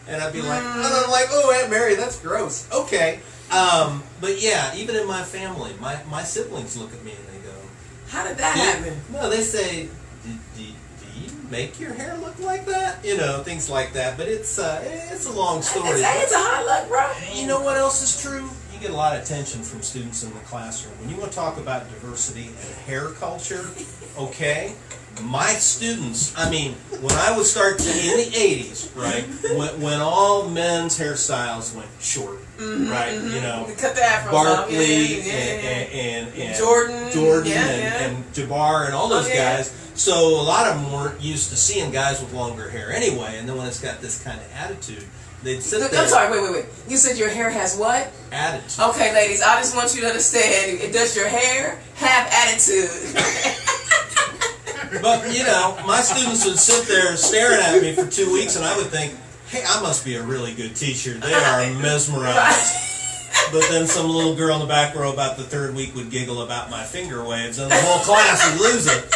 And I'd be like, "Oh, Aunt Mary, that's gross." Okay. But yeah, even in my family, my siblings look at me and they go, "How did that happen?" No, they say, do you make your hair look like that? Things like that. But it's a long story. It's a hot look, bro. You know what else is true? You get a lot of attention from students in the classroom. When you want to talk about diversity and hair culture, okay? My students, when I would start in the 80s, right, when all men's hairstyles went short, right, cut the afros Barkley off. and Jordan and Jabbar and all those guys. So a lot of them weren't used to seeing guys with longer hair anyway, and then when it's got this kind of attitude, they'd sit there. I'm sorry, wait. You said your hair has what? Attitude. Okay, ladies, I just want you to understand, does your hair have attitude? But, my students would sit there staring at me for 2 weeks, and I would think, hey, I must be a really good teacher. They are mesmerized. But then some little girl in the back row about the 3rd week would giggle about my finger waves, and the whole class would lose it.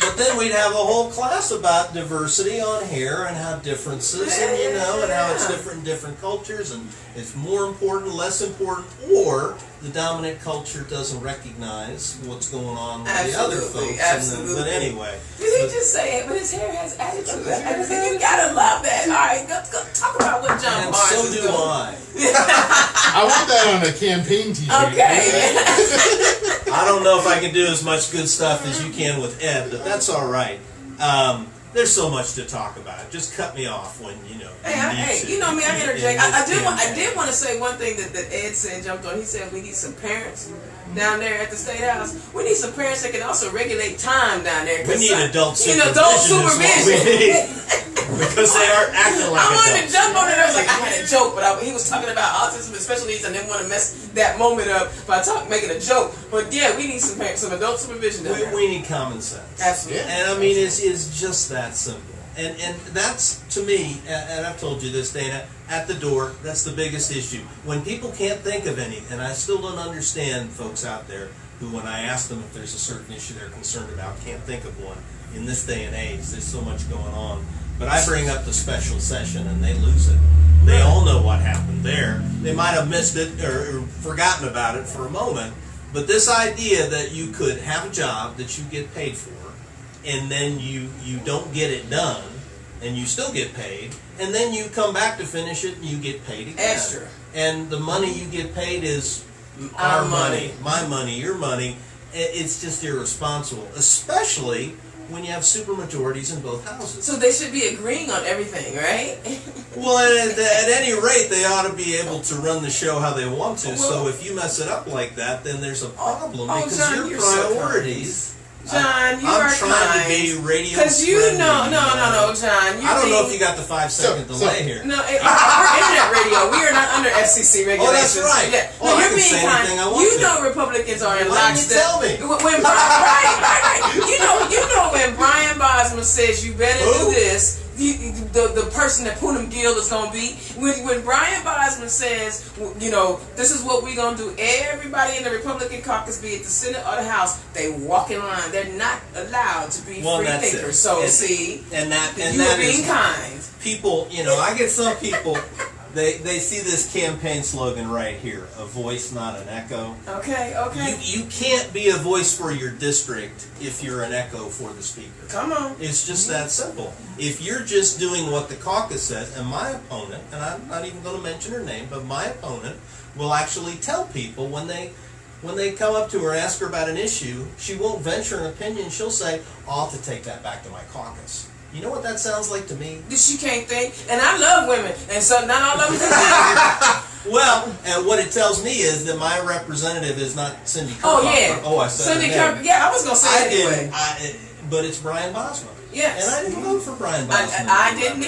But then we'd have a whole class about diversity on hair and how differences, and how it's different in different cultures, and it's more important, less important, or the dominant culture doesn't recognize what's going on with the other folks. Absolutely. But anyway. Did he just say it? But his hair has attitude. You gotta love that. All right, go talk about what John And Barnes so is do doing. I. I want that on a campaign t-shirt. Okay. I don't know if I can do as much good stuff as you can with Ed, but that's all right. There's so much to talk about. Just cut me off when you know. Hey, you know me. I interject. I did want to say one thing that Ed said, jumped on. He said we need some parents down there at the State House. We need some parents that can also regulate time down there. We need adult supervision. Adult supervision. Because they are acting like I wanted adults. to jump on it. I was like, I had a joke, but he was talking about autism and special needs, and didn't want to mess that moment up by making a joke. But yeah, we need some adult supervision down there. We need common sense. Absolutely. And it's just that simple. And that's, to me, and I've told you this, Dana, at the door, that's the biggest issue. When people can't think of any, and I still don't understand folks out there who, when I ask them if there's a certain issue they're concerned about, can't think of one. In this day and age, there's so much going on. But I bring up the special session and they lose it. They all know what happened there. They might have missed it or forgotten about it for a moment. But this idea that you could have a job that you get paid for, and then you don't get it done, and you still get paid, and then you come back to finish it and you get paid again. Extra. And the money you get paid is our money, my money, your money. It's just irresponsible, especially when you have supermajorities in both houses. So they should be agreeing on everything, right? Well, at any rate, they ought to be able to run the show how they want to. Well, so if you mess it up like that, then there's a problem because John, your you're so priorities. John, you I'm are trying kind. to be radio. Because you friendly, know, no, John. I don't know if you got the 5-second delay here. No, we're internet radio. We are not under FCC regulations. Oh, that's right. Yeah. Oh, I you're can being say kind. anything I want You to. know Republicans are in Why didn't you lockstep. tell me? Right. You know when Brian Bosma says you better do this. The person that Poonam Gill is going to be. When Brian Bosman says, this is what we're going to do, everybody in the Republican caucus, be it the Senate or the House, they walk in line. They're not allowed to be free thinkers. So, see, you are being kind. People, I get some people, they see this campaign slogan right here, a voice, not an echo. Okay. You can't be a voice for your district if you're an echo for the speaker. Come on. It's just that simple. If you're just doing what the caucus says, and my opponent, and I'm not even going to mention her name, but my opponent will actually tell people when they come up to her and ask her about an issue, she won't venture an opinion. She'll say, I'll have to take that back to my caucus. You know what that sounds like to me? She can't think. And I love women. And so not all of them can think. Well, and what it tells me is that my representative is not Cindy Kirkhofer. Oh, yeah. Oh, I said Cindy her name. Kirkhofer. Yeah, I was going to say it anyway. But it's Brian Bosma. Yes. And I didn't vote for Brian Bosma. I didn't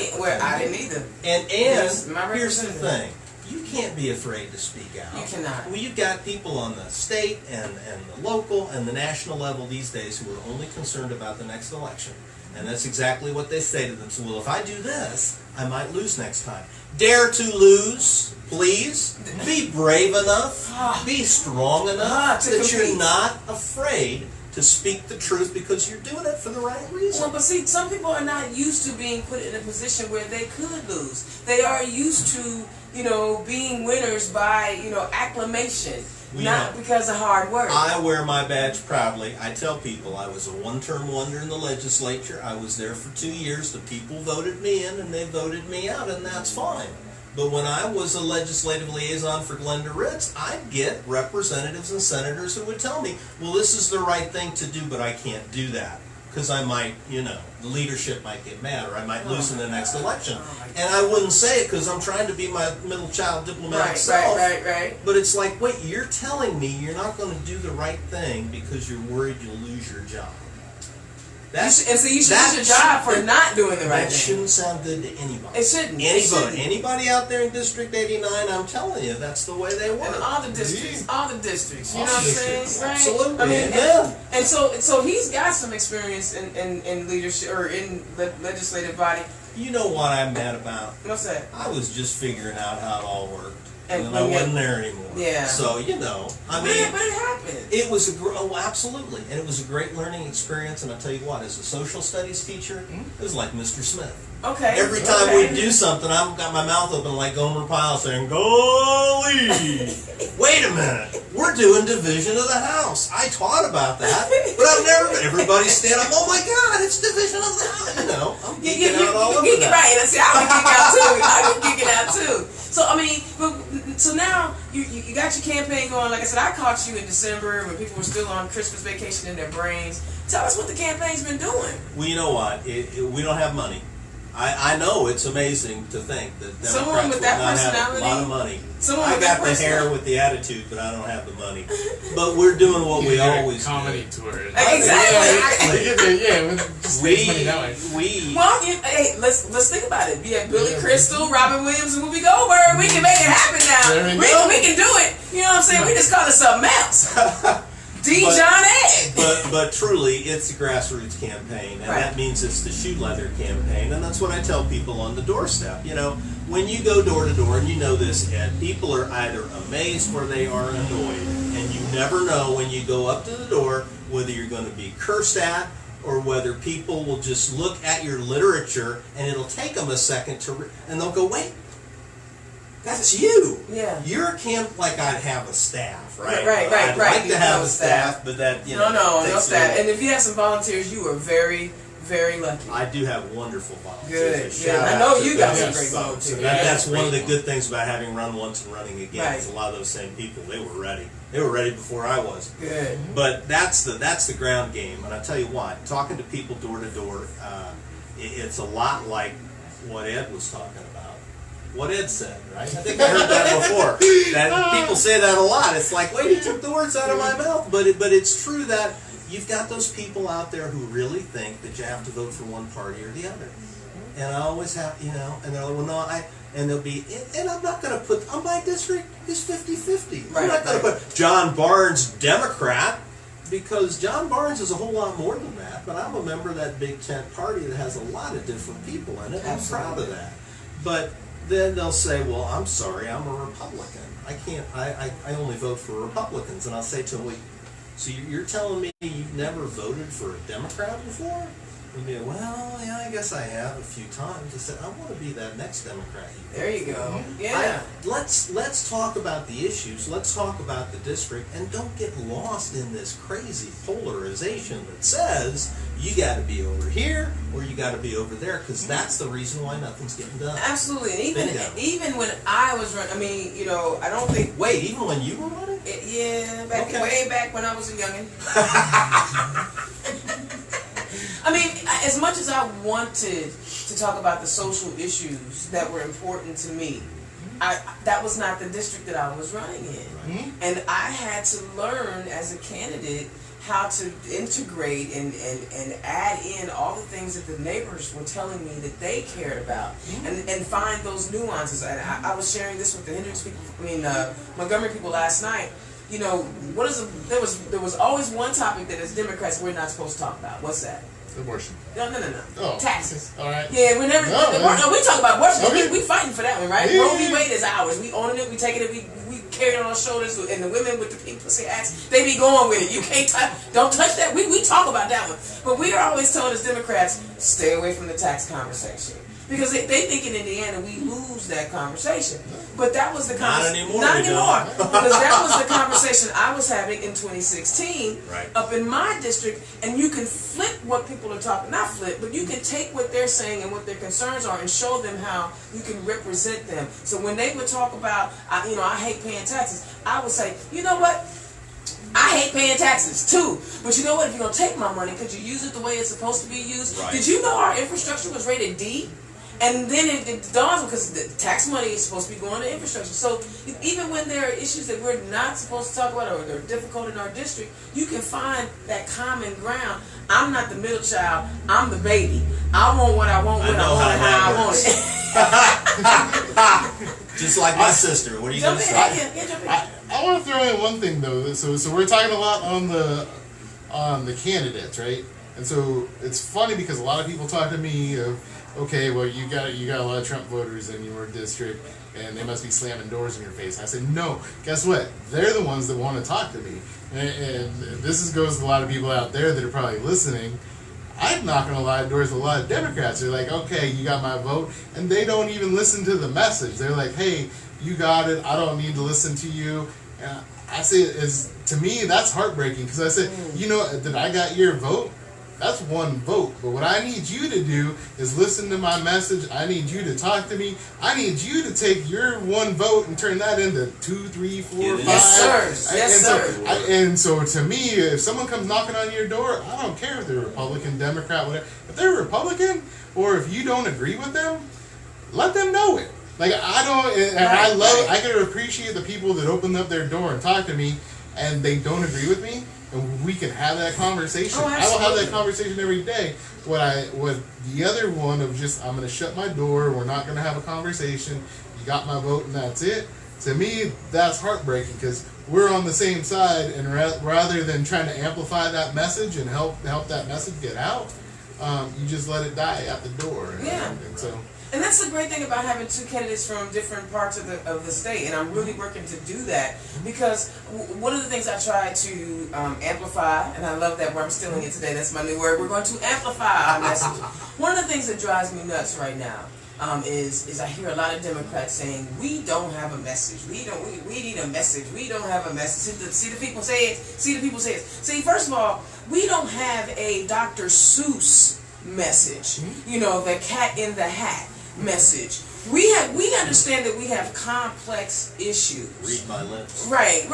either. And Yes, my here's the representative. thing. You can't be afraid to speak out. You cannot. Well, you've got people on the state and the local and the national level these days who are only concerned about the next election. And that's exactly what they say to them. So, well, if I do this, I might lose next time. Dare to lose, please. Be brave enough. Be strong enough that you're not afraid to speak the truth because you're doing it for the right reason. Well, but see, some people are not used to being put in a position where they could lose. They are used to, being winners by, acclamation. Not because of hard work. I wear my badge proudly. I tell people I was a one-term wonder in the legislature. I was there for 2 years. The people voted me in and they voted me out, and that's fine. But when I was a legislative liaison for Glenda Ritz, I'd get representatives and senators who would tell me, well, this is the right thing to do, but I can't do that. Because I might, the leadership might get mad, or I might lose in the next election. And I wouldn't say it because I'm trying to be my middle child diplomatic self. Right. But it's like, wait, you're telling me you're not going to do the right thing because you're worried you'll lose your job. You should lose your job for not doing the right thing. That shouldn't sound good to anybody. It shouldn't. Anybody out there in District 89, I'm telling you, that's the way they work. And all the districts, you know what I'm saying? Right? Absolutely. I mean, and so he's got some experience in leadership or in the legislative body. You know what I'm mad about? What's that? I was just figuring out how it all worked. And I wasn't there anymore. Yeah. So, I mean. But it happened. It was absolutely. And it was a great learning experience. And I'll tell you what, as a social studies teacher, it was like Mr. Smith. Okay. Every time we do something, I've got my mouth open like Gomer Pyle saying, golly, wait a minute, we're doing division of the House. I taught about that, but I've never, everybody stand up, oh my God, it's division of the House. I'm geeking out all over that. Right, and see, I was geeking out too. So, I mean, so now you got your campaign going. Like I said, I caught you in December when people were still on Christmas vacation in their brains. Tell us what the campaign's been doing. Well, you know what? We don't have money. I know it's amazing to think that Democrats would not have a lot of money. I got the hair with the attitude, but I don't have the money. But we're doing what we always comedy do. tour. Exactly. Just raise money that way. Well, hey, let's think about it. We have Billy Crystal, Robin Williams, and Whoopi Goldberg. We can make it happen now. We can do it. You know what I'm saying? We just call it something else. John Ed. But truly, it's a grassroots campaign, and that means it's the shoe leather campaign, and that's what I tell people on the doorstep. When you go door to door, and you know this, Ed, people are either amazed or they are annoyed, and you never know when you go up to the door whether you're going to be cursed at or whether people will just look at your literature and it'll take them a second and they'll go, wait, that's you. Yeah. You're a camp like I'd have a staff, right? Right. I'd like to have a staff, but that, no staff. And if you have some volunteers, you are very, very lucky. I do have wonderful volunteers. Good. I know you got some great volunteers. That's one of the good things about having run once and running again. Right. Is a lot of those same people, they were ready. They were ready before I was. Good. But that's the ground game, and I tell you what, talking to people door to door, it's a lot like what Ed was talking about. What Ed said, right? I think I heard that before. That people say that a lot. It's like, wait, he took the words out of my mouth. But it's true that you've got those people out there who really think that you have to vote for one party or the other. And I always have, and they're like, well, no, and they'll be, and I'm not going to put, on my district is 50-50. I'm not going to put John Barnes Democrat, because John Barnes is a whole lot more than that. But I'm a member of that big tent party that has a lot of different people in it. I'm proud of that. But then they'll say, well, I'm sorry, I'm a Republican. I can't, I only vote for Republicans. And I'll say to them, wait, so you're telling me you've never voted for a Democrat before? And they'll be, well, yeah, I guess I have a few times. I said, I want to be that next Democrat. There you go. Yeah. Let's talk about the issues. Let's talk about the district, and don't get lost in this crazy polarization that says you got to be over here or you got to be over there, because that's the reason why nothing's getting done. Absolutely. And even when I was running, I mean, I don't think. Wait, even when you were running? Yeah, way back when I was a youngin'. I mean, as much as I wanted to talk about the social issues that were important to me, that was not the district that I was running in. And I had to learn as a candidate how to integrate and add in all the things that the neighbors were telling me that they cared about, and find those nuances. And I was sharing this with the Hendricks people, Montgomery people last night. There was always one topic that as Democrats we're not supposed to talk about. What's that? Abortion. No. Oh. Taxes. All right. Yeah, we never. No, we talk about abortion. Okay. We fighting for that one, right? Yeah. Roe v. Wade is ours. We owning it. We taking it. We carry it on our shoulders. And the women with the pink pussy hats, they be going with it. You can't don't touch that. We talk about that one. But we are always told as Democrats, stay away from the tax conversation. Because they think in Indiana we lose that conversation. But that was the conversation. Not anymore. Because that was the conversation I was having in 2016 up in my district. And you can flip what people are talking, not flip, but you can take what they're saying and what their concerns are and show them how you can represent them. So when they would talk about, I hate paying taxes, I would say, you know what? I hate paying taxes too, but you know what? If you're going to take my money, could you use it the way it's supposed to be used? Right. Did you know our infrastructure was rated D? And then it dawns, because the tax money is supposed to be going to infrastructure. So even when there are issues that we're not supposed to talk about or they're difficult in our district, you can find that common ground. I'm not the middle child. I'm the baby. I want what I want when I want it, how I want it. Just like my sister. What are you going to say? I want to throw in one thing though. So we're talking a lot on the candidates, right? And so it's funny because a lot of people talk to me of, okay, well you got a lot of Trump voters in your district, and they must be slamming doors in your face. I said, no. Guess what? They're the ones that want to talk to me, and this goes to a lot of people out there that are probably listening. I'm knocking a lot of doors with a lot of Democrats. They're like, okay, you got my vote, and they don't even listen to the message. They're like, hey, you got it. I don't need to listen to you. And I say, to me, that's heartbreaking, because I said, that I got your vote. That's one vote. But what I need you to do is listen to my message. I need you to talk to me. I need you to take your one vote and turn that into 2, 3, 4, 5. Yes, sir. And so to me, if someone comes knocking on your door, I don't care if they're Republican, Democrat, whatever. If they're Republican, or if you don't agree with them, let them know it. Like, I can appreciate the people that open up their door and talk to me, and they don't agree with me. And we can have that conversation. I will have that conversation every day. What the other one of just, I'm going to shut my door, we're not going to have a conversation, you got my vote and that's it. To me, that's heartbreaking, because we're on the same side, and rather than trying to amplify that message and help that message get out, you just let it die at the door. And so And that's the great thing about having two candidates from different parts of the state, and I'm really working to do that because one of the things I try to amplify, and I love that word, I'm stealing it today, that's my new word, we're going to amplify our message. One of the things that drives me nuts right now is I hear a lot of Democrats saying, we don't have a message, we need a message, we don't have a message. See the people say it, See, first of all, we don't have a Dr. Seuss message, you know, the cat in the hat message. We understand that we have complex issues. Read my lips. Right.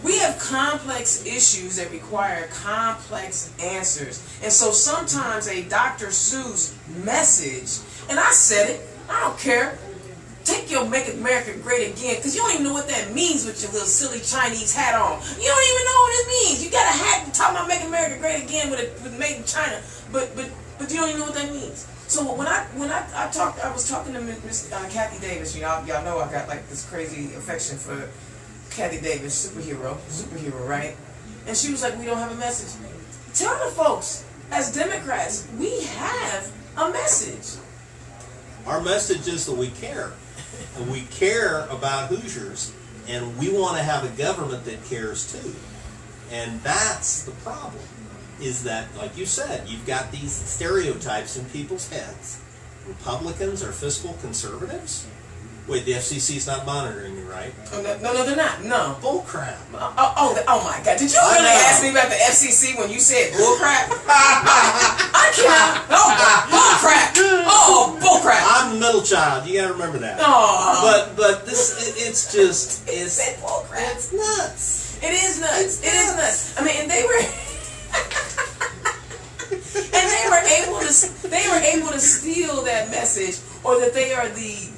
We have complex issues that require complex answers. And so sometimes a Dr. Seuss message, and I said it, I don't care, take your Make America Great Again, because you don't even know what that means with your little silly Chinese hat on. You don't even know what it means. You got a hat talking about Make America Great Again with made in China, but you don't even know what that means. So when I was talking to Miss Kathy Davis. Y'all know I got like this crazy affection for Kathy Davis, superhero, right? And she was like, we don't have a message. Tell the folks, as Democrats, we have a message. Our message is that we care. And we care about Hoosiers, and we want to have a government that cares too. And that's the problem, is that, like you said, you've got these stereotypes in people's heads. Republicans are fiscal conservatives? Wait, the FCC's not monitoring you, right? Oh, no, they're not. No. Bullcrap. Oh my God. Did you really ask me about the FCC when you said bullcrap? I can't. Oh, bullcrap. Oh, bullcrap. I'm the middle child. You got to remember that. Oh. But this, it's just, it's bullcrap. It's nuts. It is nuts. It is nuts. I mean, and they were. And they were able to steal that message, or that they are the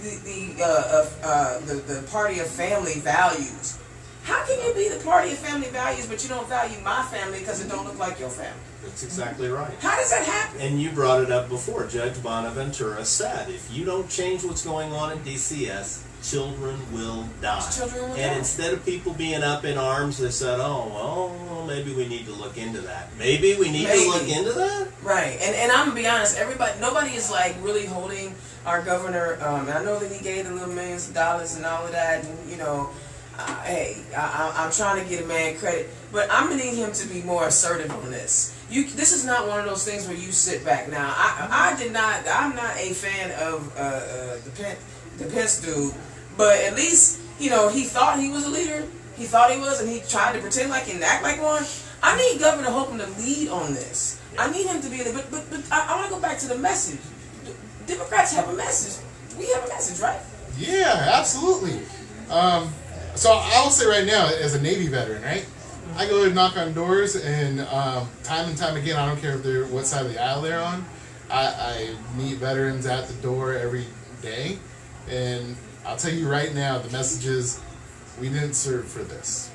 party of family values. How can you be the party of family values, but you don't value my family because it don't look like your family? That's exactly right. How does that happen? And you brought it up before. Judge Bonaventura said, if you don't change what's going on in DCS, children will die. Children will die. And instead of people being up in arms, they said, oh, well, maybe we need to look into that. Maybe we need to look into that? Right. And I'm going to be honest, nobody is like really holding our governor. And I know that he gave the little millions of dollars and all of that. And, you know, hey, I'm trying to get a man credit. But I'm going to need him to be more assertive on this. This is not one of those things where you sit back. Now, I'm not a fan of the Pence dude. But at least, you know, he thought he was a leader. He thought he was, and he tried to pretend like and act like one. I need Governor Holcomb to lead on this. I need him to be, but I want to go back to the message. Democrats have a message. We have a message, right? Yeah, absolutely. So I'll say right now, as a Navy veteran, right? I go and knock on doors, and time and time again, I don't care if they're what side of the aisle they're on. I meet veterans at the door every day, and I'll tell you right now, the message is, we didn't serve for this.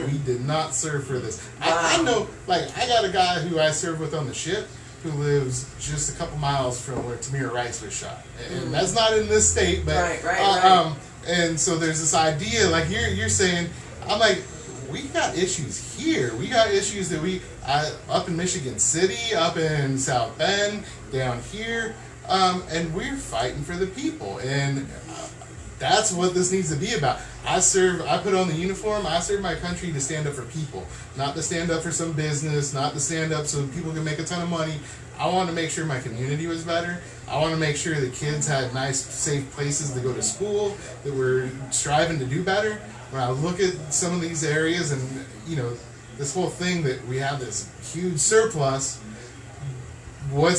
We did not serve for this. I know, like, I got a guy who I served with on the ship who lives just a couple miles from where Tamir Rice was shot. And that's not in this state, but... Right. And so there's this idea, like you're saying, I'm like, we got issues here. We got issues that up in Michigan City, up in South Bend, down here, and we're fighting for the people. And... that's what this needs to be about. I put on the uniform, I serve my country to stand up for people. Not to stand up for some business, not to stand up so people can make a ton of money. I want to make sure my community was better. I want to make sure the kids had nice, safe places to go to school, that we're striving to do better. When I look at some of these areas and, you know, this whole thing that we have this huge surplus, what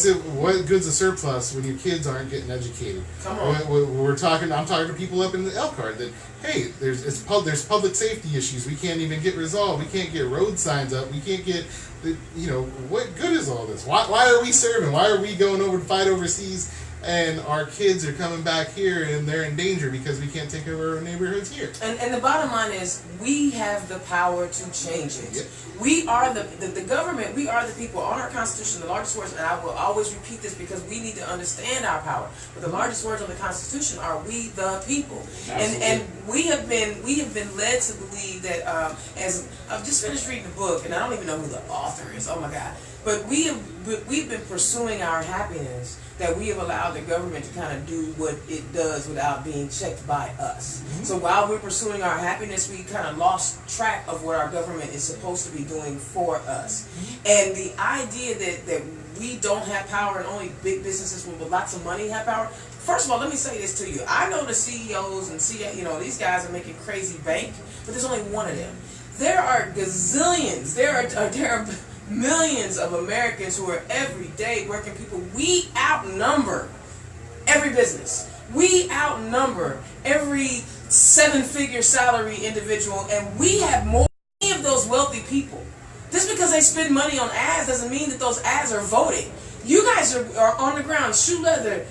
good's a surplus when your kids aren't getting educated? Come on. I'm talking to people up in the Elkhart that, hey, there's public safety issues we can't even get resolved. We can't get road signs up. We can't get, what good is all this? Why are we serving? Why are we going over to fight overseas? And our kids are coming back here and they're in danger because we can't take care of our neighborhoods here. And the bottom line is, we have the power to change it. Yep. We are the government, we are the people. On our Constitution, the largest words, and I will always repeat this because we need to understand our power, but the largest words on the Constitution are we the people. And we have been led to believe that, as I've just finished reading the book, and I don't even know who the author is, oh my God, but we've been pursuing our happiness that we have allowed the government to kind of do what it does without being checked by us. So while we're pursuing our happiness, we kind of lost track of what our government is supposed to be doing for us. And the idea that we don't have power and only big businesses with lots of money have power. First of all, let me say this to you. I know the CEOs and these guys are making crazy bank, but there's only one of them. There are gazillions. There are millions of Americans who are every day working people. We outnumber every business. We outnumber every 7-figure salary individual, and we have more of those wealthy people. Just because they spend money on ads doesn't mean that those ads are voting. You guys are on the ground, shoe leather,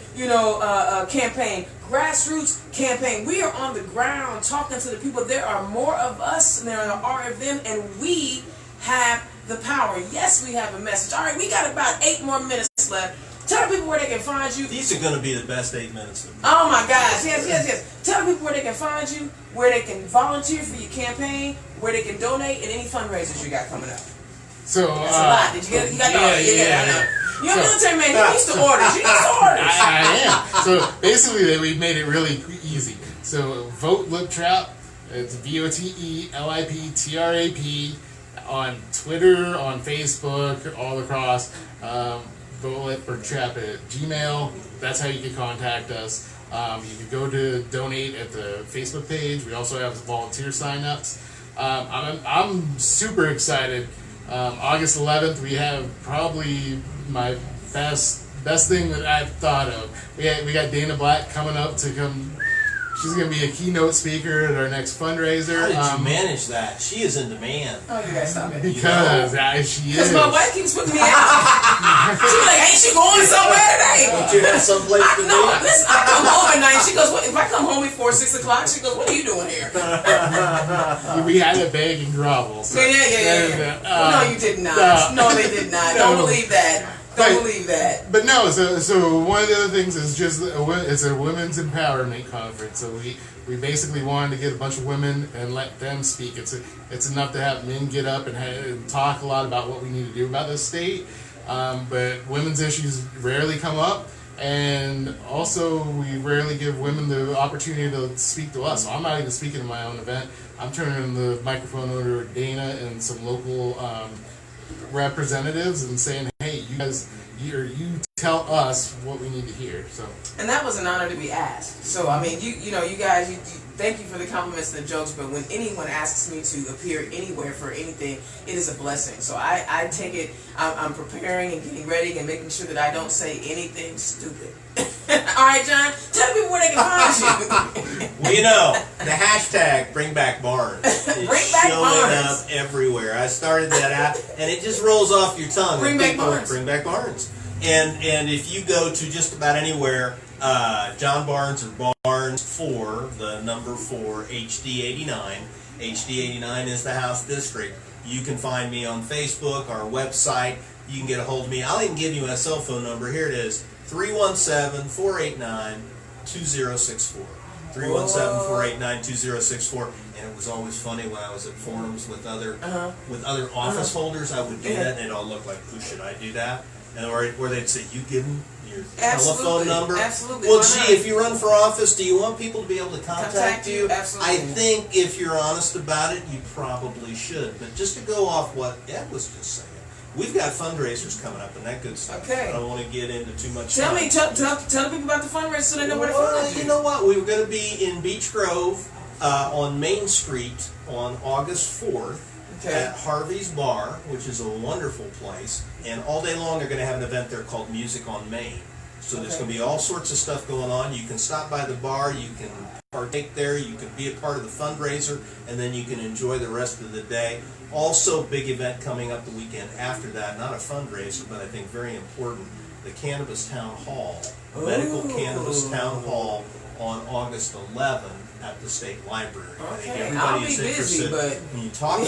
campaign, grassroots campaign. We are on the ground talking to the people. There are more of us than there are of them, and we have the power. Yes, we have a message. All right, we got about 8 more minutes left. Tell the people where they can find you. These are going to be the best 8 minutes. Oh my gosh, yes. Tell the people where they can find you, where they can volunteer for your campaign, where they can donate, and any fundraisers you got coming up. So that's a lot. Did you get it? You got the order. Yeah. You're a military man. You're used to orders. You're used to orders. I am. So basically, we made it really easy. So vote Liptrap. It's VOTELIPTRAP on Twitter, on Facebook, all across. Vote Liptrap at Gmail. That's how you can contact us. You can go to donate at the Facebook page. We also have volunteer sign-ups. I'm super excited. August 11th, we have probably my best thing that I've thought of. We got Dana Black coming up to come. She's going to be a keynote speaker at our next fundraiser. How did you manage that? She is in demand. Oh, you guys stop it. Because she is. Because my wife keeps putting me out. She's like, ain't she going somewhere today? Don't you have someplace to be? No, listen, I come home at night. She goes, if I come home before 6 o'clock, she goes, what are you doing here? We had to beg and grovel. So. Yeah. No, you did not. No, they did not. Don't believe that. Don't believe that. But no, so one of the other things is just it's a women's empowerment conference. So we basically wanted to get a bunch of women and let them speak. It's enough to have men get up and talk a lot about what we need to do about this state. But women's issues rarely come up, and also we rarely give women the opportunity to speak to us. So I'm not even speaking at my own event. I'm turning the microphone over to Dana and some local representatives and saying, hey, you guys, you tell us what we need to hear. So, and that was an honor to be asked. So I mean, you guys, thank you for the compliments and the jokes, but when anyone asks me to appear anywhere for anything, it is a blessing. So I take it, I'm preparing and getting ready and making sure that I don't say anything stupid. All right, John, tell people where they can find you. Well, the hashtag Bring Back Barnes is showing up everywhere. I started that out, and it just rolls off your tongue. Bring Back Barnes. Bring Back Barnes. And if you go to just about anywhere, John Barnes or Barnes 4, the number 4, HD89. HD89 is the House District. You can find me on Facebook, our website. You can get a hold of me. I'll even give you my cell phone number. Here it is, 317-489-2064. 317-489-2064. And it was always funny when I was at forums with other office holders. I would do that, and it all looked like, who should I do that? And where they'd say, you give them your telephone number. Absolutely. Well, gee, if you run for office, do you want people to be able to contact you? Absolutely. I think if you're honest about it, you probably should. But just to go off what Ed was just saying, we've got fundraisers coming up and that good stuff. Okay. I don't want to get into too much. Tell the people about the fundraiser so they know where to find you. You know what? We were going to be in Beach Grove on Main Street on August 4th. At Harvey's Bar, which is a wonderful place, and all day long they're going to have an event there called Music on Main. So there's going to be all sorts of stuff going on. You can stop by the bar, you can partake there, you can be a part of the fundraiser, and then you can enjoy the rest of the day. Also, big event coming up the weekend after that, not a fundraiser, but I think very important, the Cannabis Town Hall, Medical Cannabis Town Hall on August 11th. At the state library. I think everybody is interested. When you talk, I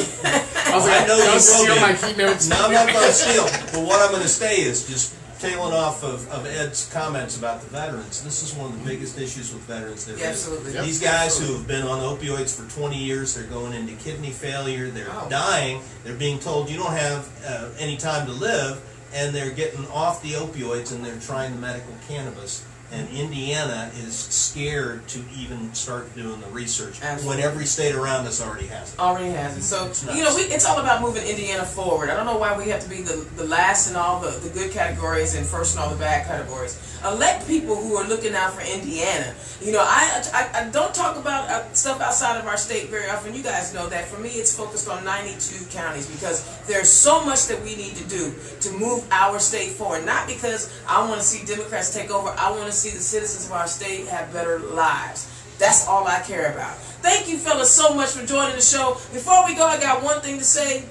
know you steal my keynotes. No, I'm not going to steal. But what I'm going to say is just tailing off of Ed's comments about the veterans. This is one of the biggest issues with veterans. Absolutely. These guys who have been on opioids for 20 years, they're going into kidney failure. They're dying. They're being told you don't have any time to live. and they're getting off the opioids and they're trying the medical cannabis. And Indiana is scared to even start doing the research when every state around us already has it. Already has it. So, it's all about moving Indiana forward. I don't know why we have to be the last in all the good categories and first in all the bad categories. Elect people who are looking out for Indiana. I don't talk about stuff outside of our state very often. You guys know that. For me, it's focused on 92 counties because there's so much that we need to do to move our state forward. Not because I want to see Democrats take over. I want to see the citizens of our state have better lives. That's all I care about. Thank you fellas so much for joining the show. Before we go, I got one thing to say.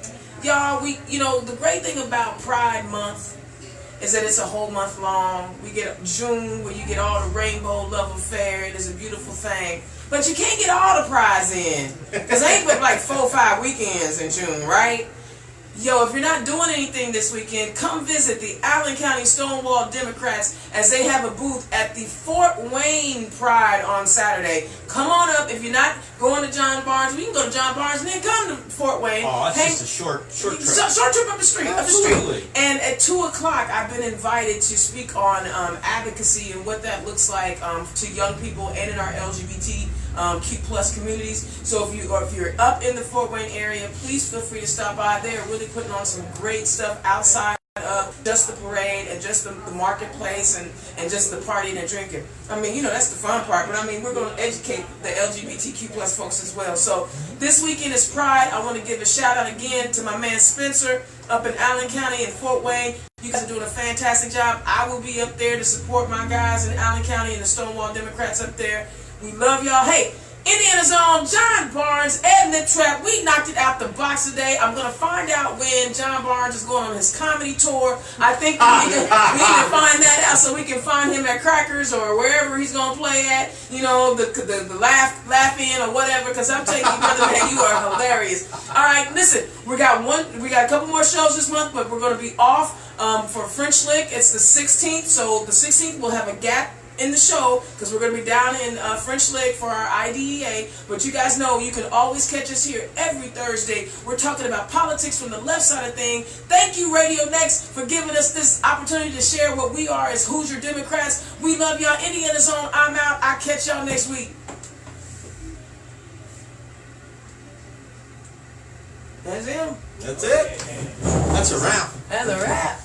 Y'all, the great thing about Pride Month is that it's a whole month long. We get June where you get all the rainbow love affair. It is a beautiful thing. But you can't get all the prides in. Because ain't but like 4 or 5 weekends in June, right? Yo, if you're not doing anything this weekend, come visit the Allen County Stonewall Democrats as they have a booth at the Fort Wayne Pride on Saturday. Come on up. If you're not going to John Barnes, we can go to John Barnes and then come to Fort Wayne. Oh, it's just a short trip. Short trip up the street. Absolutely. And at 2 o'clock, I've been invited to speak on advocacy and what that looks like to young people and in our LGBT Q plus communities. So if you're up in the Fort Wayne area, please feel free to stop by. They're really putting on some great stuff outside of just the parade and just the marketplace and just the partying and drinking. I mean, that's the fun part, but I mean, we're going to educate the LGBTQ plus folks as well. So this weekend is Pride. I want to give a shout out again to my man Spencer up in Allen County and Fort Wayne. You guys are doing a fantastic job. I will be up there to support my guys in Allen County and the Stonewall Democrats up there. We love y'all. Hey, Indiana's own John Barnes and Liptrap. We knocked it out the box today. I'm going to find out when John Barnes is going on his comedy tour. I think we need to find that out so we can find him at Crackers or wherever he's going to play at. The laugh in or whatever. Because I'm telling you, brother, man, you are hilarious. All right, listen. We got a couple more shows this month, but we're going to be off for French Lick. It's the 16th. So the 16th we'll have a gap in the show because we're going to be down in French Lick for our IDEA. But you guys know you can always catch us here every Thursday. We're talking about politics from the left side of things. Thank you, Radio Next, for giving us this opportunity to share what we are as Hoosier Democrats. We love y'all. Indiana's own. I'm out. I'll catch y'all next week. That's him. That's it. That's a wrap. That's a wrap.